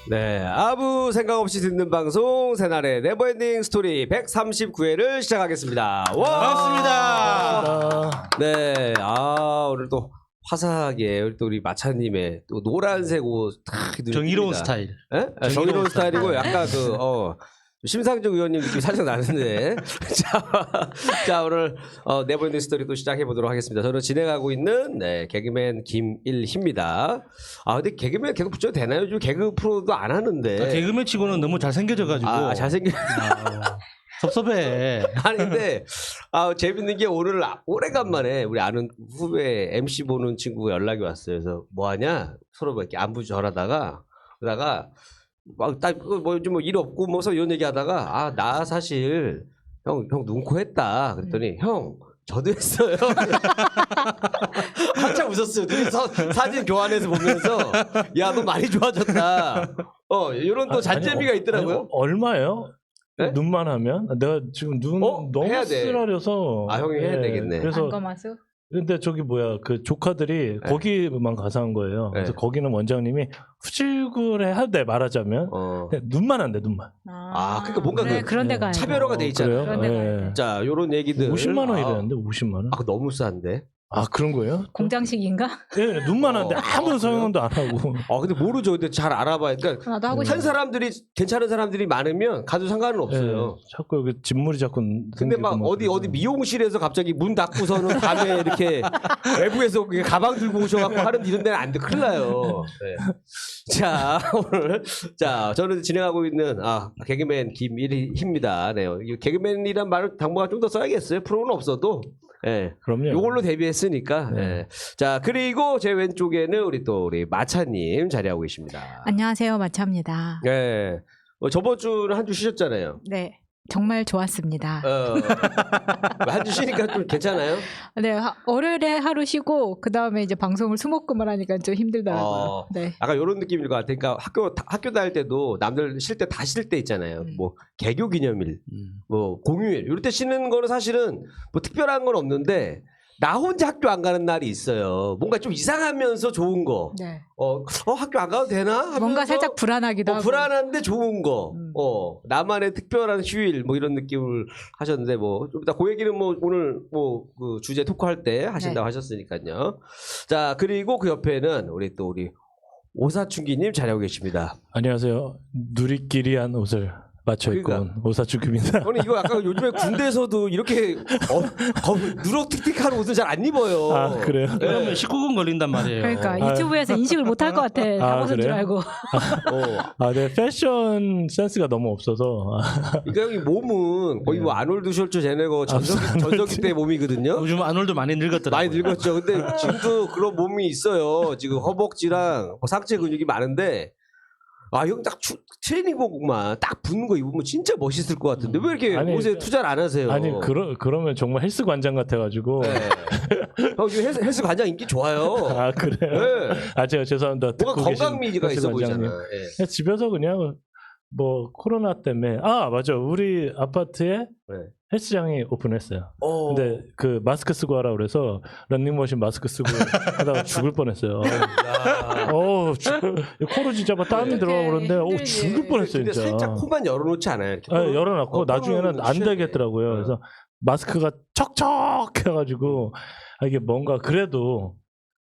네, 아무 생각 없이 듣는 방송 새날의 네버엔딩 스토리 139회를 시작하겠습니다. 와! 반갑습니다. 네, 오늘 또 화사하게 우리 또 우리 마차님의 또 노란색 옷 탁 정의로운 스타일. 예? 정의로운 스타일이고 약간 심상정 의원님 느낌이 살짝 나는데 자 오늘 네버엔딩 스토리 또 시작해 보도록 하겠습니다. 저는 진행하고 있는 개그맨 김일희입니다. 근데 개그맨 계속 붙여도 되나요? 요즘 개그 프로도 안 하는데. 개그맨 치고는 너무 잘생겨져가지고. 잘생겨. 섭섭해. 아니 근데 재밌는 게 오늘 오래간만에 우리 아는 후배 MC 보는 친구가 연락이 왔어요. 그래서 뭐 하냐 서로 이렇게 안부 전하다가 그러다가 뭐 요즘 뭐 일 없고 뭐서 이런 얘기하다가 나 사실 형 눈코했다 그랬더니 형 저도 했어요. 한참 웃었어요. 둘이서 사진 교환해서 보면서 야 너 많이 좋아졌다. 이런 또 잔재미가 있더라고요. 아니, 얼마예요? 네? 눈만 하면? 내가 지금 눈 너무 해야 돼. 쓰라려서. 형이 해야 되겠네. 그래서 안검하수? 근데 저기 뭐야 그 조카들이 거기만 가서 한 거예요. 그래서 거기는 원장님이 후질구를 하대 말하자면 근데 눈만 한대 눈만. 그러니까 뭔가 네, 그런 데가 아니라. 차별화가 돼 있잖아요. 그런 데가 아니라. 자, 요런 얘기들 50만 원 이랬는데 50만 원? 너무 싼데. 그런 거예요? 공장식인가? 네, 눈만 하는데 아무 성형도 안 하고. 근데 모르죠. 근데 잘 알아봐야. 그러니까 나도 하고 한 사람들이 괜찮은 사람들이 많으면 가도 상관은 없어요. 자꾸 여기 진물이 자꾸. 근데 막 어디 미용실에서 갑자기 문 닫고서는 밤에 이렇게 외부에서 가방 들고 오셔갖고 하는 이런 데는 안 돼. 큰일 나요. 네. 자, 오늘 저는 진행하고 있는 개그맨 김일희입니다. 네. 개그맨이란 말을 당분간 좀 더 써야겠어요. 프로는 없어도. 네. 그럼요. 요걸로 데뷔했으니까. 네. 자, 그리고 제 왼쪽에는 우리 마차님 자리하고 계십니다. 안녕하세요, 마차입니다. 네. 저번 주는 한 주 쉬셨잖아요. 네, 정말 좋았습니다. 한 주 쉬니까 좀 괜찮아요? 네, 월요일에 하루 쉬고 그 다음에 이제 방송을 수목금을 하니까 좀 힘들더라고요. 네. 약간 이런 느낌일 것 같아요. 그러니까 학교 다닐 때도 남들 쉴 때 다 쉴 때 있잖아요. 뭐 개교 기념일, 뭐 공휴일 이럴 때 쉬는 거는 사실은 뭐 특별한 건 없는데 나 혼자 학교 안 가는 날이 있어요. 뭔가 좀 이상하면서 좋은 거. 네. 학교 안 가도 되나? 하면서 뭔가 살짝 불안하기도 하고. 불안한데 좋은 거. 나만의 특별한 휴일 뭐 이런 느낌을 하셨는데 뭐 좀 이따 그 얘기는 뭐 오늘 뭐 그 주제 토크할 때 하신다고 하셨으니까요. 자, 그리고 그 옆에는 우리 오사춘기님 자리하고 계십니다. 안녕하세요. 누리끼리한 옷을 맞춰 입고 온 오사춘기입니다. 저는 이거 약간 요즘에 군대에서도 이렇게 누럭틱틱한 옷을 잘 안 입어요. 그래요? 그러면 19금 걸린단 말이에요. 그러니까 유튜브에서 인식을 못 할 것 같아. 다 벗은 줄 그래요? 알고. 네, 패션 센스가 너무 없어서. 그러니까 형이 몸은 거의 뭐 아놀드 숄츠 제네거 전성기 때 몸이거든요. 요즘 아놀드 많이 늙었더라고요. 많이 늙었죠. 근데 지금도 그런 몸이 있어요. 지금 허벅지랑 상체 근육이 많은데 형 딱 트레이닝복만 딱 붙는 거 입으면 진짜 멋있을 것 같은데 왜 이렇게 옷에 투자를 안 하세요? 아니 그러면 정말 헬스 관장 같아가지고. 네. 형 지금 헬스 관장 인기 좋아요. 그래요? 네. 제가 죄송합니다. 뭔가 건강미가 있어 보이잖아요. 네. 집에서 그냥 뭐 코로나 때문에 맞아 우리 아파트에 헬스장이 오픈했어요. 근데 그 마스크 쓰고 하라 그래서 런닝머신 마스크 쓰고 하다가 죽을 뻔했어요. 코로 진짜 막 땀이 들어가고 그런데 죽을 뻔했어요 근데 진짜. 살짝 코만 열어놓지 않아요? 이렇게 열어놨고 나중에는 안 되겠더라고요. 그래서 마스크가 척척해가지고 이게 뭔가 그래도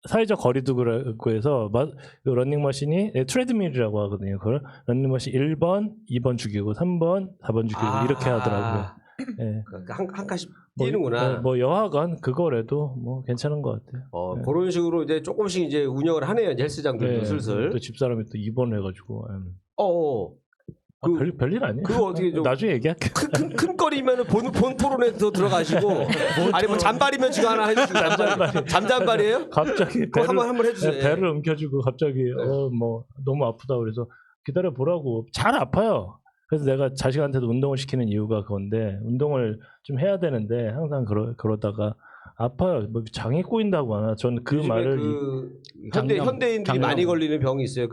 사회적 거리도 그렇고 해서 런닝머신이 트레드밀이라고 하거든요. 그걸 런닝머신 1번, 2번 죽이고 3번, 4번 죽이고 이렇게 하더라고요. 네. 한 칸씩 뛰는구나. 뭐 여하간 그거라도 뭐 괜찮은 것 같아요. 그런 식으로 이제 조금씩 이제 운영을 하네요. 이제 헬스장들도 슬슬. 또 집사람이 또 입원을 해가지고. 별일 아니에요. 그거 어떻게 좀 나중에 얘기할게요. 큰 거리면은 본 토론에도 들어가시고 아니 뭐 잔발이면 지금 하나 해주시고 잠잔발이에요? 갑자기 한번 해주세요. 배를 옮겨주고 갑자기 뭐 너무 아프다 그래서 기다려 보라고. 잘 아파요. 그래서 내가 자식한테도 운동을 시키는 이유가 그건데 운동을 좀 해야 되는데 항상 그러다가 아파요. 뭐 장이 꼬인다고 하나? 전 그 말을 현대인들이 많이 걸리는 병이 있어요.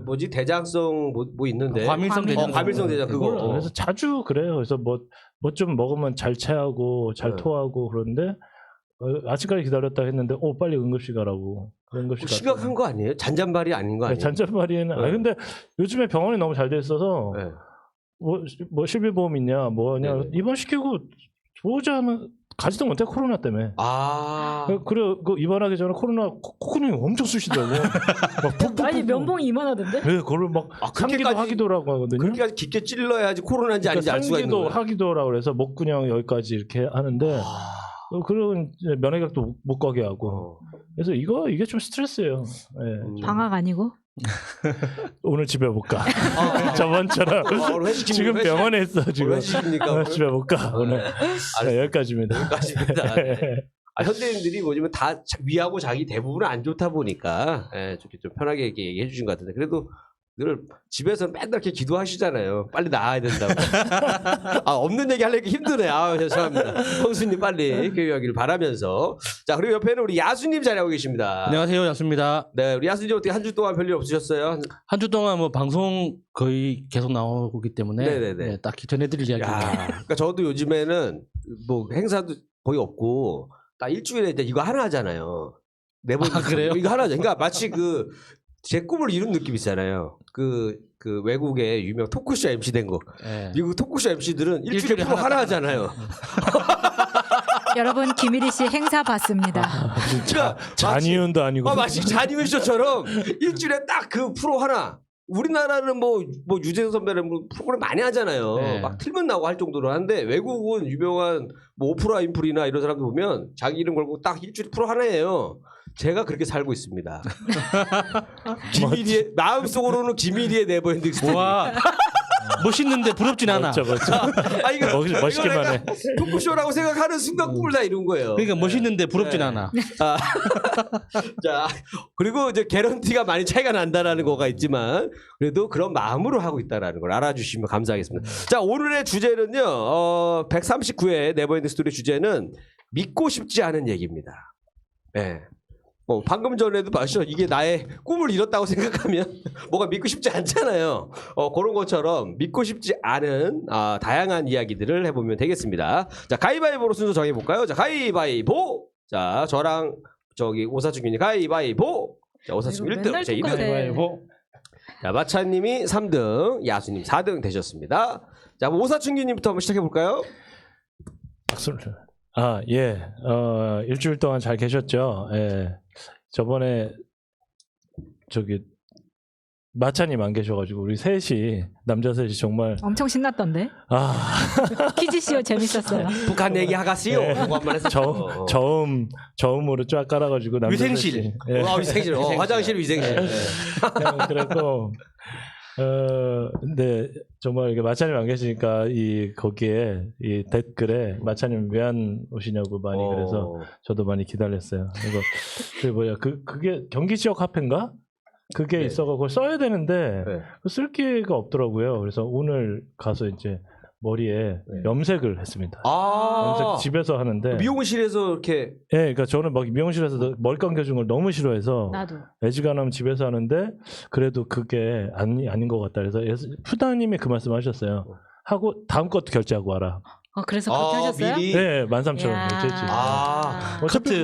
뭐지 대장성 뭐 있는데 과밀성 대장. 과밀성 대장 그거. 그래서 자주 그래요. 그래서 뭐 좀 먹으면 잘 체하고 잘 토하고 그런데 아침까지 기다렸다 했는데 빨리 응급실 가라고. 응급실 심각한 거 아니에요? 잔잔발이 아닌 거 아니에요? 잔잔바리에는 네. 근데 요즘에 병원이 너무 잘 돼 있어서 네. 뭐 실비보험 있냐 뭐냐 네네. 입원시키고 보호자는 가지도 못해 코로나 때문에. 아. 그래 그 입원하기 전에 코로나 코코님이 엄청 쑤시더라고. 막 푹푹. 아니 면봉이 이만하던데? 네, 그거를 막 상기도 그렇게까지- 하기도라고 하거든요. 그렇게까지 깊게 찔러야지 코로나인지 아닌지 알 수가 있는 상기도 거예요. 하기도라고 그래서 목근형 여기까지 이렇게 하는데 그런 이제 면회객도 못 가게 하고. 그래서 이게 좀 스트레스예요. 예. 방학 아니고? 오늘 집에 못 가. 저번처럼 오늘 회식 지금 회식- 병원에 있어 지금. 오늘 회식입니까? 오늘 집에 못 가. 오늘 네, 여기까지입니다. 여기까지입니다. 네. 현대인들이 뭐냐면 다 위하고 자기 대부분은 안 좋다 보니까 저렇게 좀 편하게 얘기해 주신 것 같은데 그래도 늘 집에서는 맨날 이렇게 기도하시잖아요. 빨리 나아야 된다고. 없는 얘기 하려기 힘드네. 죄송합니다. 형수님 빨리 쾌유하기를 바라면서. 자, 그리고 옆에는 우리 야수님 자리하고 계십니다. 안녕하세요, 야수입니다. 네, 우리 야수님 어떻게 한 주 동안 별일 없으셨어요? 한 주 동안 뭐 방송 거의 계속 나오기 때문에 네네네. 네, 딱히 전해드릴 이야기. 그러니까 저도 요즘에는 뭐 행사도 거의 없고 딱 일주일에 이제 이거 하나 하잖아요. 네 번. 그래요? 이거 하나 하죠. 그러니까 마치 제 꿈을 이룬 느낌 있잖아요. 그 외국의 유명 토크쇼 MC 된 거. 네. 미국 토크쇼 MC들은 일주일에 일주일에 프로 하나 하나 하잖아요. 여러분 김일희 씨 행사 봤습니다. 그러니까 잔이윤도 아니고. 마치 잔이윤 쇼처럼 일주일에 딱 그 프로 하나. 우리나라는 뭐 유재석 선배는 뭐 프로그램 많이 하잖아요. 네. 막 틀면 나오고 할 정도로 하는데 외국은 유명한 뭐 오프라 인프리나 이런 사람들 보면 자기 이름 걸고 딱 일주일에 프로 하나예요. 제가 그렇게 살고 있습니다. 김일희의 마음속으로는 김일희의 네버엔딩 스토리. 와 멋있는데 부럽진 않아. 멋져. 이거 멋있기만 해. 토크쇼라고 생각하는 순간 꿈을 다 이룬 거예요. 그러니까 멋있는데 부럽진 네. 않아. 자, 그리고 이제 개런티가 많이 차이가 난다라는 거가 있지만 그래도 그런 마음으로 하고 있다라는 걸 알아주시면 감사하겠습니다. 자, 오늘의 주제는요. 139회 네버엔딩 스토리 주제는 믿고 싶지 않은 얘기입니다. 네. 방금 전에도 봤죠. 이게 나의 꿈을 이뤘다고 생각하면 뭐가 믿고 싶지 않잖아요. 그런 것처럼 믿고 싶지 않은 다양한 이야기들을 해보면 되겠습니다. 자, 가위바위보로 순서 정해볼까요? 자, 가위바위보. 자, 저랑 오사충님 가위바위보. 자, 오사충 이거 1등. 맨날 제 2등. 똑같아. 가위바위보. 자, 마차님이 3등, 야수님 4등 되셨습니다. 자, 오사충님부터 한번 시작해볼까요? 박수를. 예. 일주일 동안 잘 계셨죠? 예. 저번에 마차님 안 계셔가지고 우리 셋이 남자 셋이 정말 엄청 신났던데. 퀴즈쇼 재밌었어요. 북한 얘기 하가시오. 네. 그거 한번 했었죠. 저음으로 쫙 깔아가지고 남자 위생실. 셋이. 예. 위생실. 화장실 위생실. 네. 그래서 근데 정말 이게 마차님 안 계시니까 거기에 이 댓글에 마차님 왜 안 오시냐고 많이 그래서 저도 많이 기다렸어요. 그게 경기 지역 화폐인가? 그게 네. 있어가지고 써야 되는데 네. 쓸 기회가 없더라고요. 그래서 오늘 가서 이제 머리에 염색을 했습니다. 염색 집에서 하는데 미용실에서 이렇게 예, 그러니까 저는 막 미용실에서 머리 감겨준 걸 너무 싫어해서 나도. 애지간하면 집에서 하는데 그래도 그게 아닌 것 같다. 그래서 푸다님이 그 말씀하셨어요. 하고 다음 것도 결제하고 와라. 그래서 그렇게 하셨어요? 미리 네, 13,000원 야. 결제했지.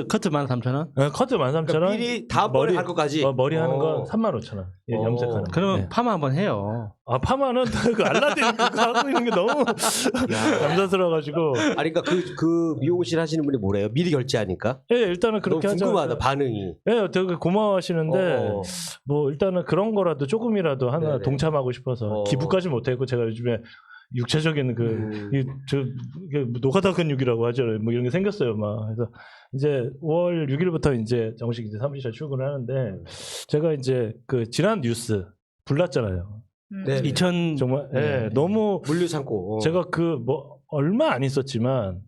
커트 13,000원. 커트 13,000원. 미리 다음번에 할 것까지 머리 하는 건 35,000원. 예, 염색하는 거. 그러면 네. 파마 한번 해요. 파마는 그 알라딘 그거 하고 있는 게 너무 남자스러워가지고. 그러니까 그 미용실 하시는 분이 뭐래요? 미리 결제하니까? 예, 일단은 그렇게 너무 하죠. 궁금하다 반응이. 예, 되게 고마워하시는데 어. 뭐 일단은 그런 거라도 조금이라도 하나 네네. 동참하고 싶어서 기부까지 못했고 제가 요즘에 육체적인 이게 노가다 근육이라고 하죠. 뭐 이런 게 생겼어요. 막 그래서 이제 5월 6일부터 이제 정식 이제 사무실 출근을 하는데 제가 이제 그 지난 뉴스 불났잖아요. 네. 2000 정말 네. 너무 물류 창고. 제가 얼마 안 있었지만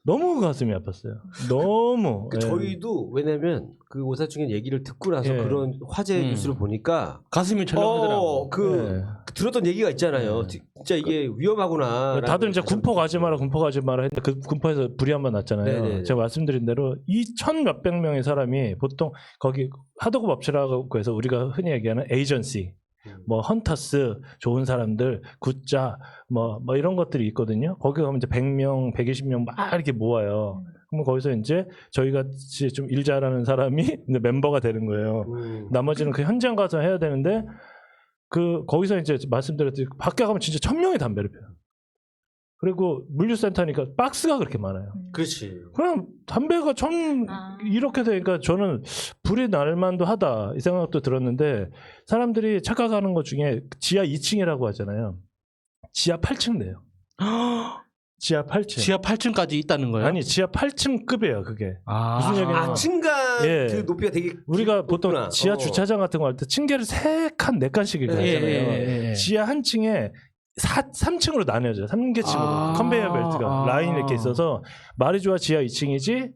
너무 가슴이 아팠어요. 너무. 저희도 왜냐면 그 오사충의 얘기를 듣고 나서 예. 그런 화제 뉴스를 보니까 가슴이 철렁하더라고. 들었던 얘기가 있잖아요. 진짜 이게 위험하구나. 다들 이제 군포 가지 마라 했는데 그 군포에서 불이 한 번 났잖아요. 네네네. 제가 말씀드린 대로 2,000 몇백 명의 사람이 보통 거기 하도급 업체라고 해서 우리가 흔히 얘기하는 에이전시, 뭐 헌터스, 좋은 사람들, 굿자, 뭐 이런 것들이 있거든요. 거기 가면 이제 100명, 120명 막 이렇게 모아요. 그러면 거기서 이제 저희 같이 좀 일 잘하는 사람이 이제 멤버가 되는 거예요. 나머지는 그 현장 가서 해야 되는데 그 거기서 이제 말씀드렸듯이 밖에 가면 진짜 1000명이 담배를 피워요. 그리고 물류센터니까 박스가 그렇게 많아요. 그렇지. 그럼 담배가 이렇게 되니까 저는 불이 날 만도 하다 이 생각도 들었는데 사람들이 착각하는 것 중에 지하 2층이라고 하잖아요. 지하 8층 돼요. 지하 8층. 지하 8층까지 있다는 거예요? 아니 지하 8층급이에요 그게. 아. 무슨 얘기냐면 아, 층간 예. 그 높이가 되게 우리가 보통 높구나. 지하 주차장 같은 거 할 때 층계를 3칸 4칸씩 이렇게 예, 하잖아요. 예. 지하 한 층에 3층으로 나뉘어져요. 3개층으로 아. 컨베이어 벨트가 아. 라인 이렇게 있어서 말이 좋아 지하 2층이지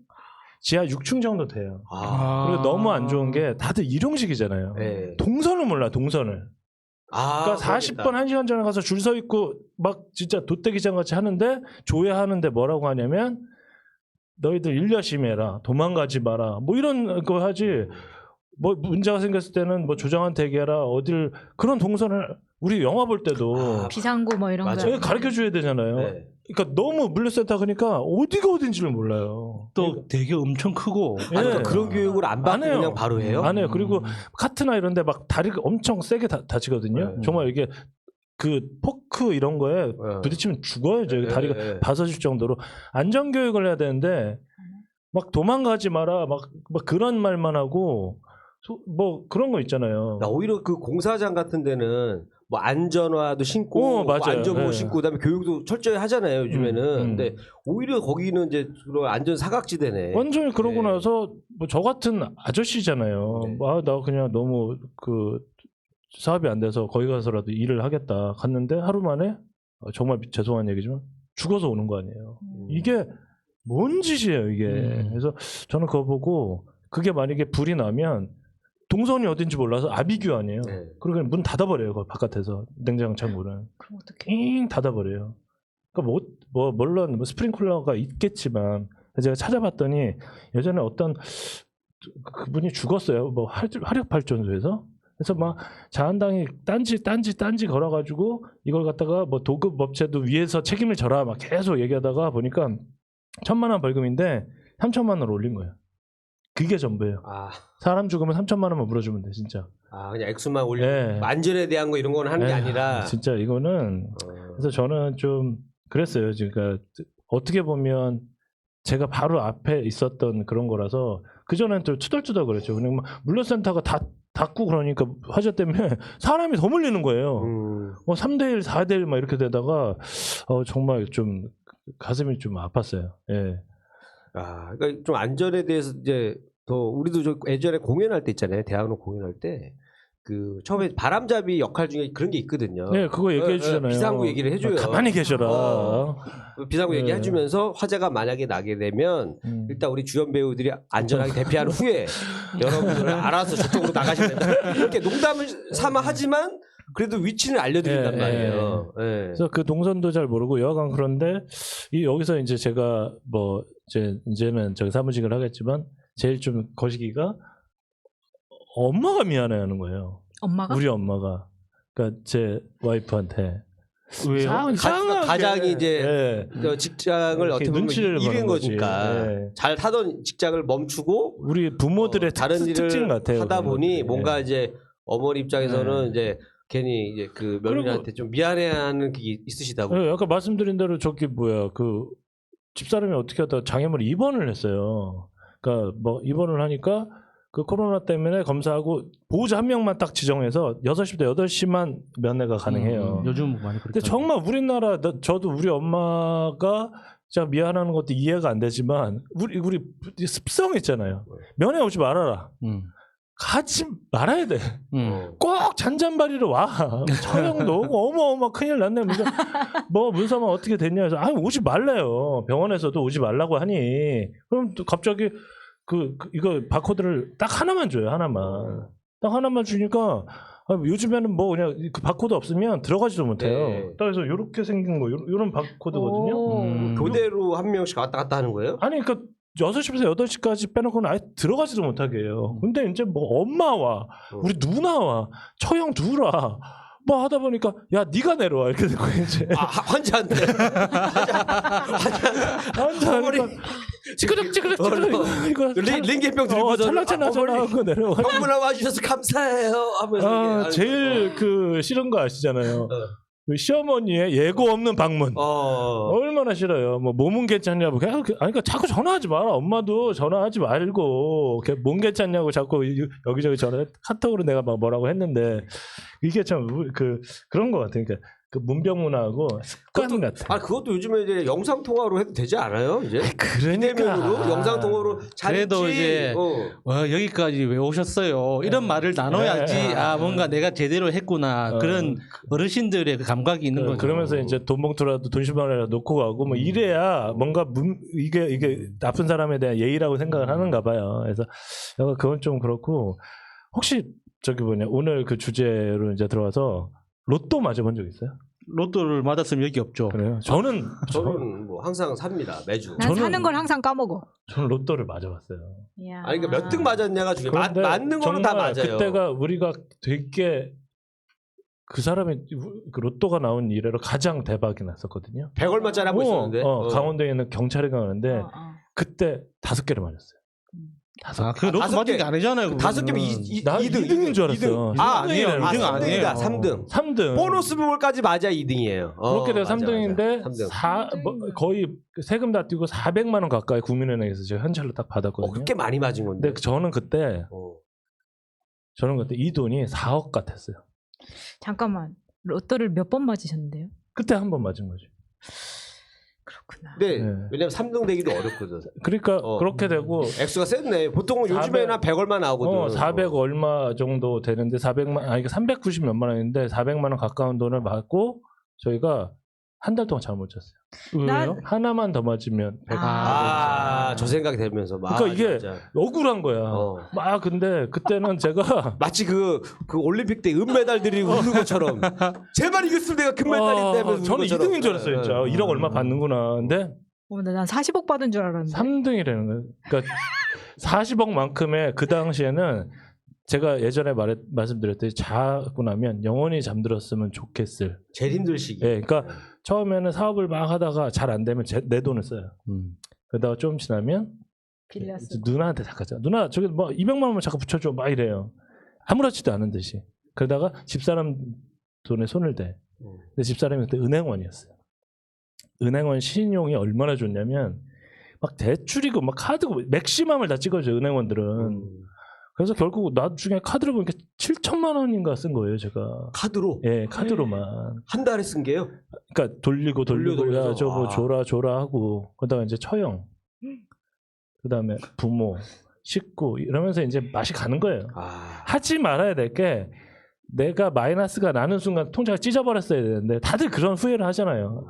지하 6층 정도 돼요. 아. 그리고 너무 안 좋은 게 다들 일용직이잖아요. 예. 동선을 몰라 동선을. 아, 그러니까 40분 1시간 전에 가서 줄 서 있고 막 진짜 돗대기장 같이 하는데 조회하는데 뭐라고 하냐면 너희들 일 열심히 해라. 도망가지 마라. 뭐 이런 거 하지. 뭐 문제가 생겼을 때는 뭐 조장한테 얘기해라. 어딜 그런 동선을 우리 영화 볼 때도 아, 비상구 뭐 이런 맞아요. 거 가르쳐 줘야 되잖아요. 네. 그러니까 너무 물류센터 가니까 어디가 어딘지를 몰라요. 또 되게 엄청 크고. 예. 아니, 그러니까 그런 교육을 안 받고 해요. 그냥 바로 해요? 안 해요. 그리고 카트나 이런데 막 다리가 엄청 세게 다치거든요. 네. 정말 이게 그 포크 이런 거에 네. 부딪히면 죽어요. 저기 네, 다리가 네. 벗어질 정도로 안전 교육을 해야 되는데 막 도망가지 마라 막 그런 말만 하고 뭐 그런 거 있잖아요. 나 오히려 그 공사장 같은 데는 뭐 안전화도 신고, 맞아요. 뭐 안전모 네. 신고, 그다음에 교육도 철저히 하잖아요 요즘에는. 근데 오히려 거기는 이제 그런 안전 사각지대네. 완전히 그러고 네. 나서 뭐 저 같은 아저씨잖아요. 네. 아, 나 그냥 너무 그 사업이 안 돼서 거기 가서라도 일을 하겠다 갔는데 하루 만에 정말 죄송한 얘기지만 죽어서 오는 거 아니에요. 이게 뭔 짓이에요 이게. 그래서 저는 그거 보고 그게 만약에 불이 나면 동선이 어딘지 몰라서 아비규 아니에요. 네. 그러니까 문 닫아버려요. 그 바깥에서 냉장창 문은 그럼 어떡해. 잉 닫아버려요. 그러니까 뭐 물론 뭐 스프링클러가 있겠지만 제가 찾아봤더니 예전에 어떤 그분이 죽었어요. 뭐 화력 발전소에서. 그래서 막 자한당이 딴지 걸어가지고 이걸 갖다가 뭐 도급 업체도 위에서 책임을 져라 막 계속 얘기하다가 보니까 1000만 원 벌금인데 3천만 원 올린 거예요. 그게 전부예요. 아, 사람 죽으면 3천만 원만 물어주면 돼 진짜. 아 그냥 액수만 올리고 네. 안전에 대한 거 이런 거는 하는 게 아니라. 진짜 이거는 그래서 저는 좀 그랬어요. 그러니까 어떻게 보면 제가 바로 앞에 있었던 그런 거라서 그 전엔 또 투덜투덜 그랬죠. 그냥 막 물류센터가 다 닫고 그러니까 화재 때문에 사람이 더 몰리는 거예요. 3대1, 4대1 막 이렇게 되다가 정말 좀 가슴이 좀 아팠어요. 예. 아, 그러니까 좀 안전에 대해서 이제 더 우리도 저 예전에 공연할 때 있잖아요. 대학로 공연할 때 그 처음에 바람잡이 역할 중에 그런 게 있거든요. 네, 그거 얘기해 주잖아요. 비상구 얘기를 해줘요. 가만히 계셔라. 비상구 네. 얘기해주면서 화재가 만약에 나게 되면 일단 우리 주연 배우들이 안전하게 대피한 후에 여러분들 알아서 저쪽으로 나가시면 된다. 이렇게 농담을 삼아 하지만 그래도 위치는 알려드린단 예, 말이에요. 예. 그래서 그 동선도 잘 모르고 여하간 그런데 여기서 이제 제가 뭐 이제는 저기 사무직을 하겠지만 제일 좀 거시기가 엄마가 미안해하는 거예요. 엄마가? 우리 엄마가. 그러니까 제 와이프한테. 왜요? 가장이 이제 예. 그 직장을 이렇게 어떻게 보면 눈치를 잃은 보는 거지. 거니까 예. 잘 타던 직장을 멈추고 우리 부모들의 다른 특징 일을 같아요. 하다 그런 보니 것들이. 뭔가 예. 이제 어머니 입장에서는 예. 이제 괜히 이제 그 며느리한테 좀 미안해하는 게 있으시다고. 예, 아까 말씀드린 대로 저기 그 집사람이 어떻게 하다 장애물 입원을 했어요. 그러니까 뭐 입원을 하니까 그 코로나 때문에 검사하고 보호자 한 명만 딱 지정해서 6시부터 8시만 면회가 가능해요. 요즘 많이 그렇게. 근데 정말 우리나라 저도 우리 엄마가 진짜 미안하는 것도 이해가 안 되지만 우리 습성 있잖아요. 면회 오지 말아라. 가지 말아야 돼. 꼭 잔잔바리로 와. 처형도 오고 어머 큰일 났네. 뭐 문서만 어떻게 됐냐 해서 아니 오지 말래요. 병원에서도 오지 말라고 하니 그럼 또 갑자기 이거 바코드를 딱 하나만 줘요. 하나만. 딱 하나만 주니까 요즘에는 뭐 그냥 그 바코드 없으면 들어가지도 못해요. 네. 딱 그래서 이렇게 생긴 거 요런 바코드거든요. 교대로 한 명씩 왔다 갔다 하는 거예요? 아니 그러니까 6시부터 8시까지 빼놓고는 아예 들어가지도 못하게 해요. 근데 이제 뭐 엄마와 우리 누나와 처형 누라 뭐 하다 보니까 야 네가 내려와 이렇게 된 거예요 이제. 아, 환자한테. 앉아 하니까 찌그럭 이거 링게병 들고 찰랑찰랑하고 내려와. 형문화 와주셔서 감사해요 하면서 아 제일 그 싫은 거 아시잖아요. 그 시어머니의 예고 없는 방문. 얼마나 싫어요. 뭐 몸은 괜찮냐고. 아니 그러니까 자꾸 전화하지 마라. 엄마도 전화하지 말고 몸 괜찮냐고 자꾸 여기저기 전화 카톡으로 내가 막 뭐라고 했는데 이게 참 그런 거 같아요. 그러니까 그 문병 문화하고 습관 같아. 아 그것도 요즘에 이제 영상 통화로 해도 되지 않아요? 이제 그러니까 비대면으로 영상 통화로 그래도 이제 여기까지 왜 오셨어요? 이런 말을 나눠야지. 아 뭔가 내가 제대로 했구나. 그런 어르신들의 그 감각이 있는 거죠. 그러면서 이제 돈 봉투라도 돈 10만 원이라도 놓고 가고 뭐 이래야 뭔가 이게 나쁜 사람에 대한 예의라고 생각을 하는가 봐요. 그래서 그건 좀 그렇고 혹시 저기 오늘 그 주제로 이제 들어와서 로또 맞아본 적 있어요? 로또를 맞았으면 여기 없죠. 그래요? 저는 뭐 항상 삽니다 매주. 난 사는 걸 항상 까먹어. 저는 로또를 맞아봤어요. 이야. 아니 그러니까 몇 등 맞았냐가 중요해. 맞는 거는 다 맞아요. 그때가 우리가 되게 그 사람이 그 로또가 나온 이래로 가장 대박이 났었거든요. 100얼마짜리 하고 있었는데. 강원도에 있는 경찰에 가는데 그때 5개를 맞았어요. 그 로또 맞은 게 아니잖아요. 5개면 나 2등인 줄 알았어요. 아니에요. 2등 아니에요. 3등. 보너스 부분까지 맞아 2등이에요. 그렇게 돼서 맞아, 3등인데 맞아. 3등. 거의 세금 다 떼고 400만 원 가까이 국민은행에서 제가 현찰로 딱 받았거든요. 꽤 많이 맞은 건데. 근데 저는 그때 이 돈이 4억 같았어요. 잠깐만. 로또를 몇 번 맞으셨는데요? 그때 한 번 맞은 거죠. 그렇구나. 네. 왜냐면 3등 되기도 어렵거든. 그러니까 그렇게 되고 액수가 셌네. 보통은 요즘에는 한 100얼마 나오거든. 400 얼마 정도 되는데 400만 아니 390 몇만 원인데 400만 원 가까운 돈을 받고 저희가 한 달 동안 잠을 못 잤어요. 왜요? 하나만 더 맞으면 100. 저 생각이 들면서 막. 그러니까 이게 진짜. 억울한 거야. 막 근데 그때는 제가 마치 그 올림픽 때 은메달들이 우는 것처럼 제발 이겼으면 내가 금메달인데 하면서 저는 2등인 줄 알았어요. 진짜 1억 얼마 받는구나. 근데 난 40억 받은 줄 알았는데. 3등이라는 거예요. 그러니까 40억만큼의 그 당시에는 제가 예전에 말씀드렸듯이 자고 나면 영원히 잠들었으면 좋겠을. 제일 힘들 시기. 네, 그러니까 처음에는 사업을 막 하다가 잘 안 되면 내 돈을 써요. 그러다가 좀 지나면 빌렸어. 누나한테 잠깐 누나 저기 뭐 200만 원만 잠깐 붙여줘 막 이래요. 아무렇지도 않은 듯이. 그러다가 집사람 돈에 손을 대. 근데 집사람이 그때 은행원이었어요. 은행원 신용이 얼마나 좋냐면 막 대출이고 막 카드고 맥시멈을 다 찍어줘요 은행원들은. 그래서 결국 나중에 카드를 보니까 7천만 원인가 쓴 거예요 제가. 카드로? 예, 카드로만. 한 달에 쓴 게요? 그러니까 돌리고 야 저 뭐 줘라 하고 그러다가 이제 처형. 그다음에 부모, 식구 이러면서 이제 맛이 가는 거예요. 하지 말아야 될 게 내가 마이너스가 나는 순간 통장을 찢어버렸어야 되는데 다들 그런 후회를 하잖아요.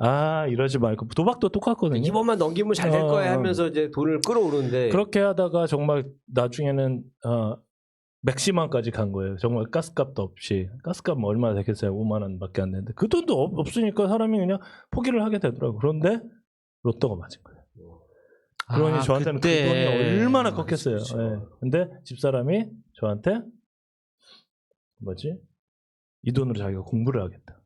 이러지 말고 도박도 똑같거든요. 이번만 넘기면 잘 될 거야 하면서 이제 돈을 끌어오르는데 그렇게 하다가 정말 나중에는 맥시멈까지 간 거예요. 정말 가스값도 없이. 가스값 뭐 얼마나 되겠어요? 5만 원밖에 안 되는데 그 돈도 없으니까 사람이 그냥 포기를 하게 되더라고요. 그런데 로또가 맞은 거예요. 그러니 저한테는 그 돈이 얼마나 컸겠어요. 네. 근데 집사람이 저한테 이 돈으로 자기가 공부를 하겠다.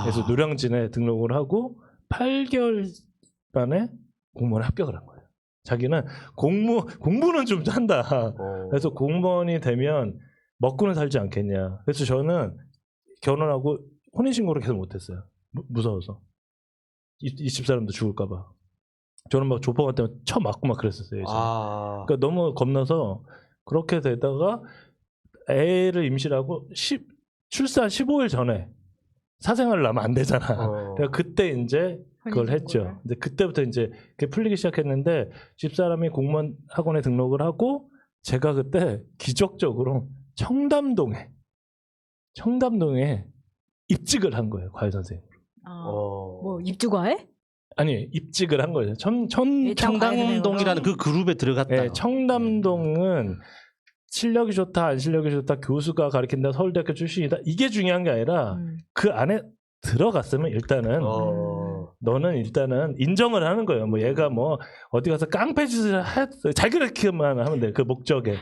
그래서 노량진에 등록을 하고 8개월 만에 공무원에 합격을 한 거예요. 자기는 공부는 좀 한다. 그래서 공무원이 되면 먹고는 살지 않겠냐. 그래서 저는 결혼하고 혼인신고를 계속 못했어요. 무서워서. 이 집사람도 죽을까 봐. 저는 막 조폭한테 쳐맞고 막 그랬었어요. 그러니까 너무 겁나서 그렇게 되다가 애를 임신하고 출산 15일 전에 사생활을 하면 안 되잖아. 그러니까 그때 이제 그걸 했죠. 근데 그때부터 이제 그게 풀리기 시작했는데 집사람이 공무원 학원에 등록을 하고 제가 그때 기적적으로 청담동에 입직을 한 거예요. 과외 선생님. 뭐 입주과에? 아니 입직을 한 거예요. 청담동이라는 그 그룹에 들어갔다. 네, 청담동은 실력이 좋다 안 실력이 좋다 교수가 가르친다 서울대학교 출신이다 이게 중요한 게 아니라 그 안에 들어갔으면 일단은 너는 일단은 인정을 하는 거예요. 뭐 얘가 뭐 어디 가서 깡패짓을 잘 그렇게만 하면 돼. 그 목적에.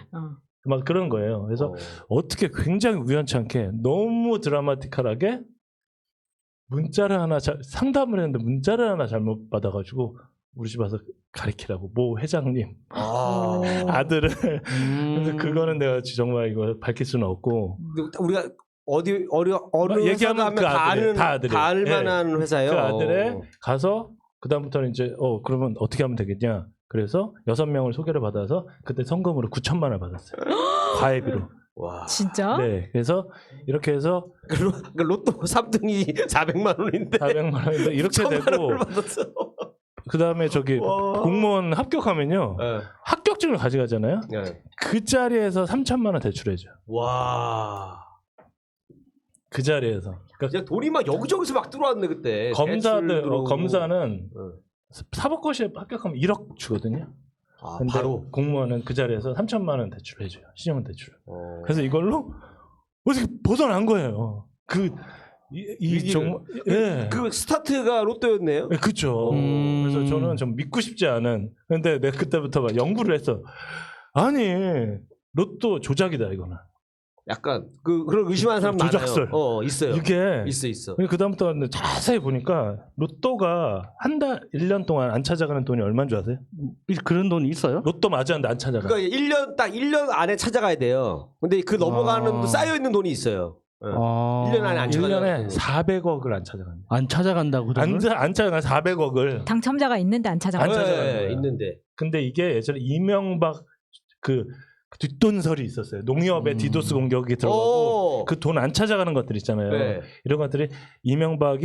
막 그런 거예요. 그래서 어떻게 굉장히 우연찮게 너무 드라마틱하게 문자를 하나 상담을 했는데 문자를 하나 잘못 받아가지고 우리 집 와서 가리키라고 모 회장님 아들을 그래서 그거는 내가 정말 이거 밝힐 수는 없고 우리가 어느 얘기하면 회사가 그 하면 다 아들이. 다 알만한 회사예요. 그 아들에 가서 그 다음부터는 이제 그러면 어떻게 하면 되겠냐. 그래서 6명을 소개를 받아서 그때 성금으로 9천만 원을 받았어요. 과외비로. 와. 진짜? 네, 그래서 이렇게 해서 그 로또 3등이 400만 원인데 400만 원인데 이렇게 1,000만 되고 원을 받았어. 그 다음에 저기 와. 공무원 합격하면요 네. 합격증을 가져가잖아요. 네. 그 자리에서 3천만 원 대출해줘. 와. 그 자리에서. 그러니까 그냥 돈이 막 여기저기서 막 들어왔네 그때. 검사들 대출로. 검사는 네. 사법고시에 합격하면 1억 주거든요. 아, 근데 바로. 공무원은 그 자리에서 3천만 원 대출해줘요. 신용 대출. 어. 그래서 이걸로 어떻게 벗어난 거예요. 이 정말 예. 그 스타트가 로또였네요. 네, 그렇죠. 그래서 저는 좀 믿고 싶지 않은. 근데 내가 그때부터 막 연구를 했어. 아니 로또 조작이다 이거는. 약간 그런 의심하는 사람 조작설. 많아요. 있어요. 이게 있어. 그 다음부터 자세히 보니까 로또가 한 달 1년 동안 안 찾아가는 돈이 얼마인 줄 아세요? 그런 돈이 있어요? 로또 맞았는데 안 찾아가. 그러니까 1년 안에 찾아가야 돼요. 근데 그 넘어가는 쌓여 있는 돈이 있어요. 네. 1년 안에 안 찾아가. 1년에 400억을 안 찾아간다. 안 찾아간다고 안 찾아간 400억을. 당첨자가 있는데 안 찾아가. 안 찾아가는 거예요. 있는데. 근데 이게 예전에 이명박 그 뒷돈설이 있었어요. 농협에 디도스 공격이 들어가고 그 돈 안 찾아가는 것들 있잖아요. 네. 이런 것들이 이명박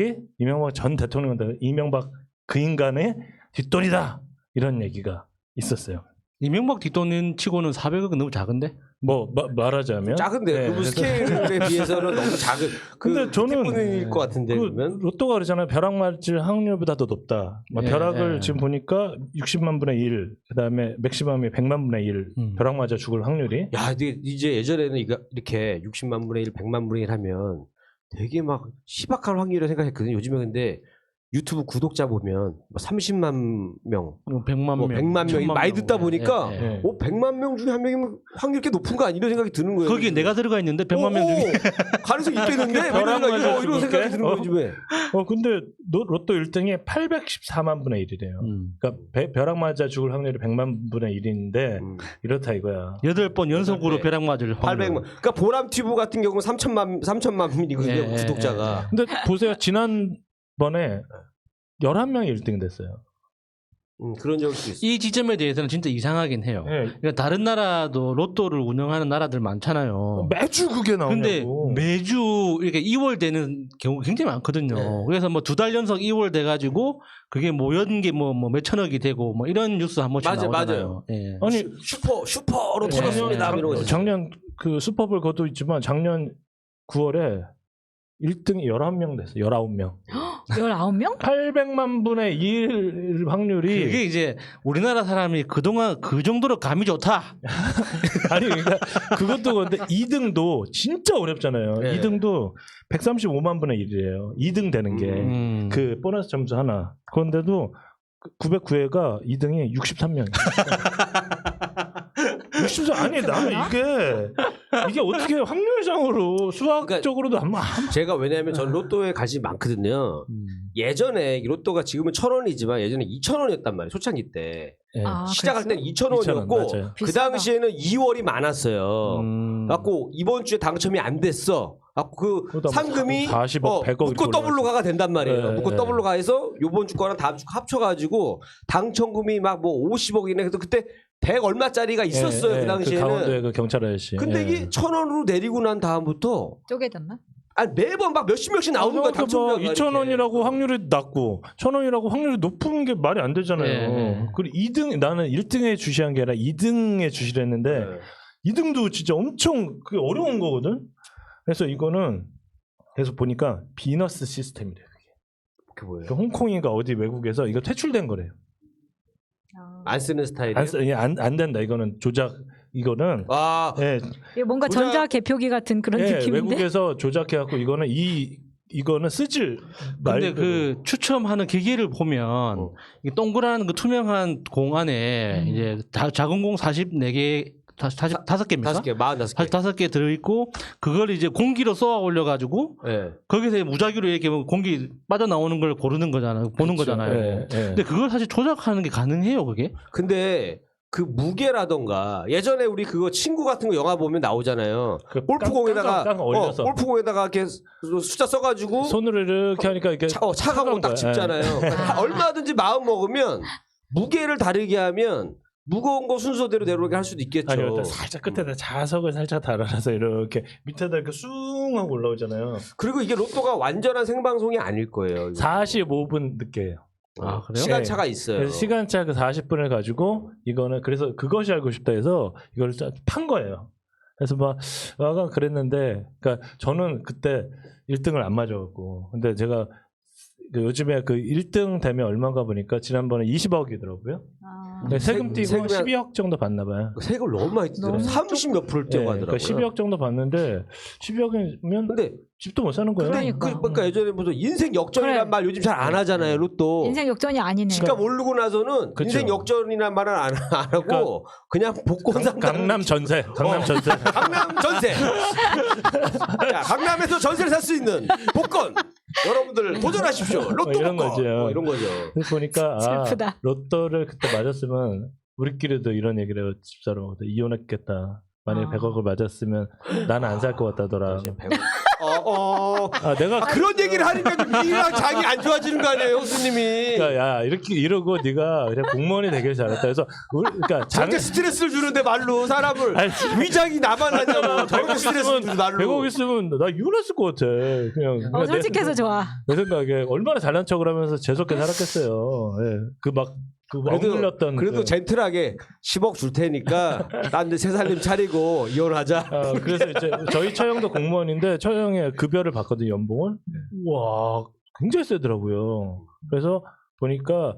전 대통령한테 이명박 그 인간의 뒷돈이다 이런 얘기가 있었어요. 이명박 뒷돈 치고는 400억은 너무 작은데? 뭐 말하자면 작은데 네, 그분 그래서- 스케일에 비해서는 너무 작은. 근데 저는 분일 것 같은데 그 그러면. 로또가 그러잖아요. 벼락 맞을 확률보다 더 높다. 예, 벼락을 예. 지금 보니까 60만 분의 1, 그다음에 맥시멈이 100만 분의 1 벼락 맞아 죽을 확률이. 야, 근데 이제 예전에는 이렇게 60만 분의 1, 100만 분의 1 하면 되게 막 희박한 확률을 생각했거든요. 요즘에 근데 유튜브 구독자 보면 뭐 30만 명, 100만 뭐 명, 100만 명이 1000만 많이 명. 듣다 보니까 예, 예. 예. 100만 명 중에 한 명이면 확률 꽤 높은 거 아니 이런 생각이 드는 거예요. 거기에 내가 들어가 있는데 100만 명 중에 가능성이 있겠는데 벼락 맞아 이런 생각이 죽을게? 드는 거예요. 요즘에. 근데 로또 1등이 814만 분의 1이래요. 그러니까 벼락 맞아 죽을 확률이 100만 분의 1인데 이렇다 이거야. 8번 연속으로 네. 벼락 맞을 확률. 800만. 그러니까 보람 튜브 같은 경우는 3천만 분이거든요. 예, 예, 구독자가. 근데 보세요. 지난번에 11명이 1등 됐어요. 그런 적도 있어. 이 지점에 대해서는 진짜 이상하긴 해요. 예. 그러니까 다른 나라도 로또를 운영하는 나라들 많잖아요. 매주 그게 나오냐고. 근데 매주 이렇게 2월 되는 경우 굉장히 많거든요. 네. 그래서 뭐 2달 연속 2월 돼가지고 그게 모였는 게 뭐 몇천억이 되고 뭐 이런 뉴스 한 번씩 맞아요, 나오잖아요. 예. 아니 슈퍼로 터졌습니다. 이런 거 있어요. 작년 그 슈퍼볼 그것도 있지만 작년 9월에 1등이 11명 됐어요. 19명. 19명? 800만 분의 1 확률이 그게 이제 우리나라 사람이 그동안 그 정도로 감이 좋다. 아니 그러니까 그것도 그런데 2등도 진짜 어렵잖아요. 네. 2등도 135만 분의 1이에요. 2등 되는 게 그 보너스 점수 하나. 그런데도 909회가 2등이 63명이에요. 63 아니 나는 이게 어떻게 확률상으로 수학적으로도 한번 제가 왜냐하면 전 로또에 관심이 많거든요. 예전에 이 로또가 지금은 1,000원이지만 예전에 2,000원이었단 말이에요. 초창기 때. 예. 시작할 그랬어? 때는 2,000원이었고 맞아요. 그 비싸다. 당시에는 2월이 많았어요. 갖고 이번 주에 당첨이 안 됐어. 갖고 그 그러다 뭐 상금이 40억, 100억 묶고 이렇게 더블로 가가 된단 말이에요. 네, 묶고 네. 더블로 가해서 요번 주 거랑 다음 주 거 합쳐가지고 당첨금이 막 뭐 50억이네. 그래서 그때 100 얼마짜리가 있었어요. 예, 그 당시에는. 강원도에 그 경찰 아저씨. 근데 이게 1,000원으로 내리고 난 다음부터 쪼개졌나? 아니 매번 막 몇십 명씩 나오는 거야. 당첨자가. 2,000원이라고 확률이 낮고 1,000원이라고 확률이 높은 게 말이 안 되잖아요. 예. 그리고 2등 나는 1등에 주시한 게 아니라 2등에 주시려 했는데 네. 2등도 진짜 엄청 그게 어려운 거거든. 그래서 이거는 계속 보니까 비너스 시스템이래요. 그게 뭐예요? 그 홍콩인가 어디 외국에서 이거 퇴출된 거래요. 안 쓰는 스타일이에요? 안 된다. 이거는 조작. 이거는 아, 예, 이게 뭔가 조작- 전자 개표기 같은 그런 예, 느낌인데. 외국에서 조작해갖고 이거는 쓰질 근데 말고 그 추첨하는 기계를 보면 이 동그란 그 투명한 공 안에 이제 작은 공 44개 다섯 개입니까? 5개, 45개. 5개 들어있고 그걸 이제 공기로 쏘아 올려가지고 네. 거기서 무작위로 이렇게 공기 빠져나오는 걸 고르는 거잖아요. 보는 거잖아요. 예, 예. 근데 그걸 사실 조작하는 게 가능해요, 그게? 근데 그 무게라던가 예전에 우리 그거 친구 같은 거 영화 보면 나오잖아요. 그 골프공에다가 깡 올려서. 골프공에다가 이렇게 숫자 써가지고 손으로 이렇게 하니까 이게 차가고 딱 거야. 집잖아요. 그러니까 얼마든지 마음 먹으면 무게를 다르게 하면 무거운 거 순서대로 내려오게 할 수도 있겠죠. 아니요, 일단 살짝 끝에다 자석을 살짝 달아놔서 이렇게 밑에다 이렇게 쑥 하고 올라오잖아요. 그리고 이게 로또가 완전한 생방송이 아닐 거예요. 45분 늦게예요. 아, 그래요? 시간차가 있어요. 그래서 시간차 그 40분을 가지고 이거는 그래서 그것이 알고 싶다 해서 이걸 판 거예요. 그래서 막 아까 그랬는데, 그러니까 저는 그때 1등을 안 맞아갖고, 근데 제가 그 요즘에 그 1등 되면 얼마인가 보니까 지난번에 20억이더라고요. 세금 띄고 세금이 12억 정도 받나 봐요. 세금을 너무 많이 떼더라고요. 30 몇 프로를 떼고 하더라고요. 그러니까 12억 정도 받는데 12억이면 근데 집도 못 사는 거예요. 그러니까 예전에 무슨 인생 역전이란 그래. 말 요즘 잘 안 하잖아요. 로또. 인생 역전이 아니네. 집값 오르고 나서는 그쵸. 인생 역전이란 말은 안 하고 그냥 복권 상담. 강남 전세, 강남 전세. 강남 전세. 자, 강남에서 전세를 살 수 있는 복권. 여러분들 도전하십시오. 로또 이런 복권. 거죠. 이런 거죠. 그래서 보니까 슬프다. 로또를 그때 맞았으면 우리끼리도 이런 얘기를 해요. 집사람하고 이혼했겠다. 만약에 100억을 맞았으면 나는 안 살 것 같다더라. 내가 그런 얘기를 하니까 미랑 장이 안 좋아지는 거 아니에요, 형수님이. 그러니까 야 이렇게 이러고 네가 그냥 공무원이 되길 잘했다. 그래서 그러니까 저렇게 스트레스를 주는데 말로 사람을 아니, 위장이 나만 하냐고 저렇게 스트레스를 주는 말로. 100억 있으면 나 이혼했을 것 같아. 그냥 솔직해서 좋아. 내 생각에 얼마나 잘난 척을 하면서 재수없게 살았겠어요. 예. 그 억눌렸던 그래도 그- 젠틀하게 10억 줄 테니까 딴 데 새 살림 차리고 이혼하자. 그래서 이제 저희 처형도 공무원인데 처형의 급여를 받거든요, 연봉을. 와 굉장히 세더라고요. 그래서 보니까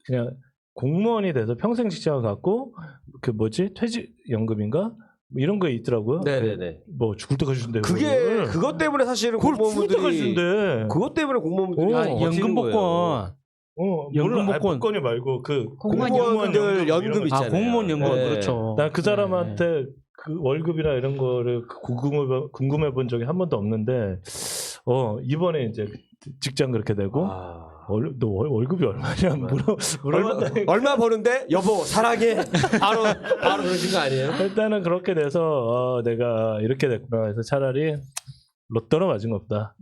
그냥 공무원이 돼서 평생 직장을 갖고 그 뭐지 퇴직연금인가 뭐 이런 거 있더라고요. 네네네. 뭐 죽을 때까지 준대. 그게 그것 때문에 사실은 그걸 죽을 때까지 공무원분들이 준대. 그것 때문에 공무원분들이 아, 버티는 연금 거예요. 복권. 연금 연금 복권. 복권이 말고 그 공무원들 연금 이런 거 있잖아요. 공무원 연금 네. 그렇죠. 난 그 사람한테 그 월급이나 이런 거를 궁금해 본 적이 한 번도 없는데 이번에 이제 직장 그렇게 되고 너 월급이 얼마냐 얼마 버는데 여보 사랑해 바로 그러신 거 아니에요? 일단은 그렇게 돼서 내가 이렇게 됐구나 해서 차라리 로또로 맞은 거 없다.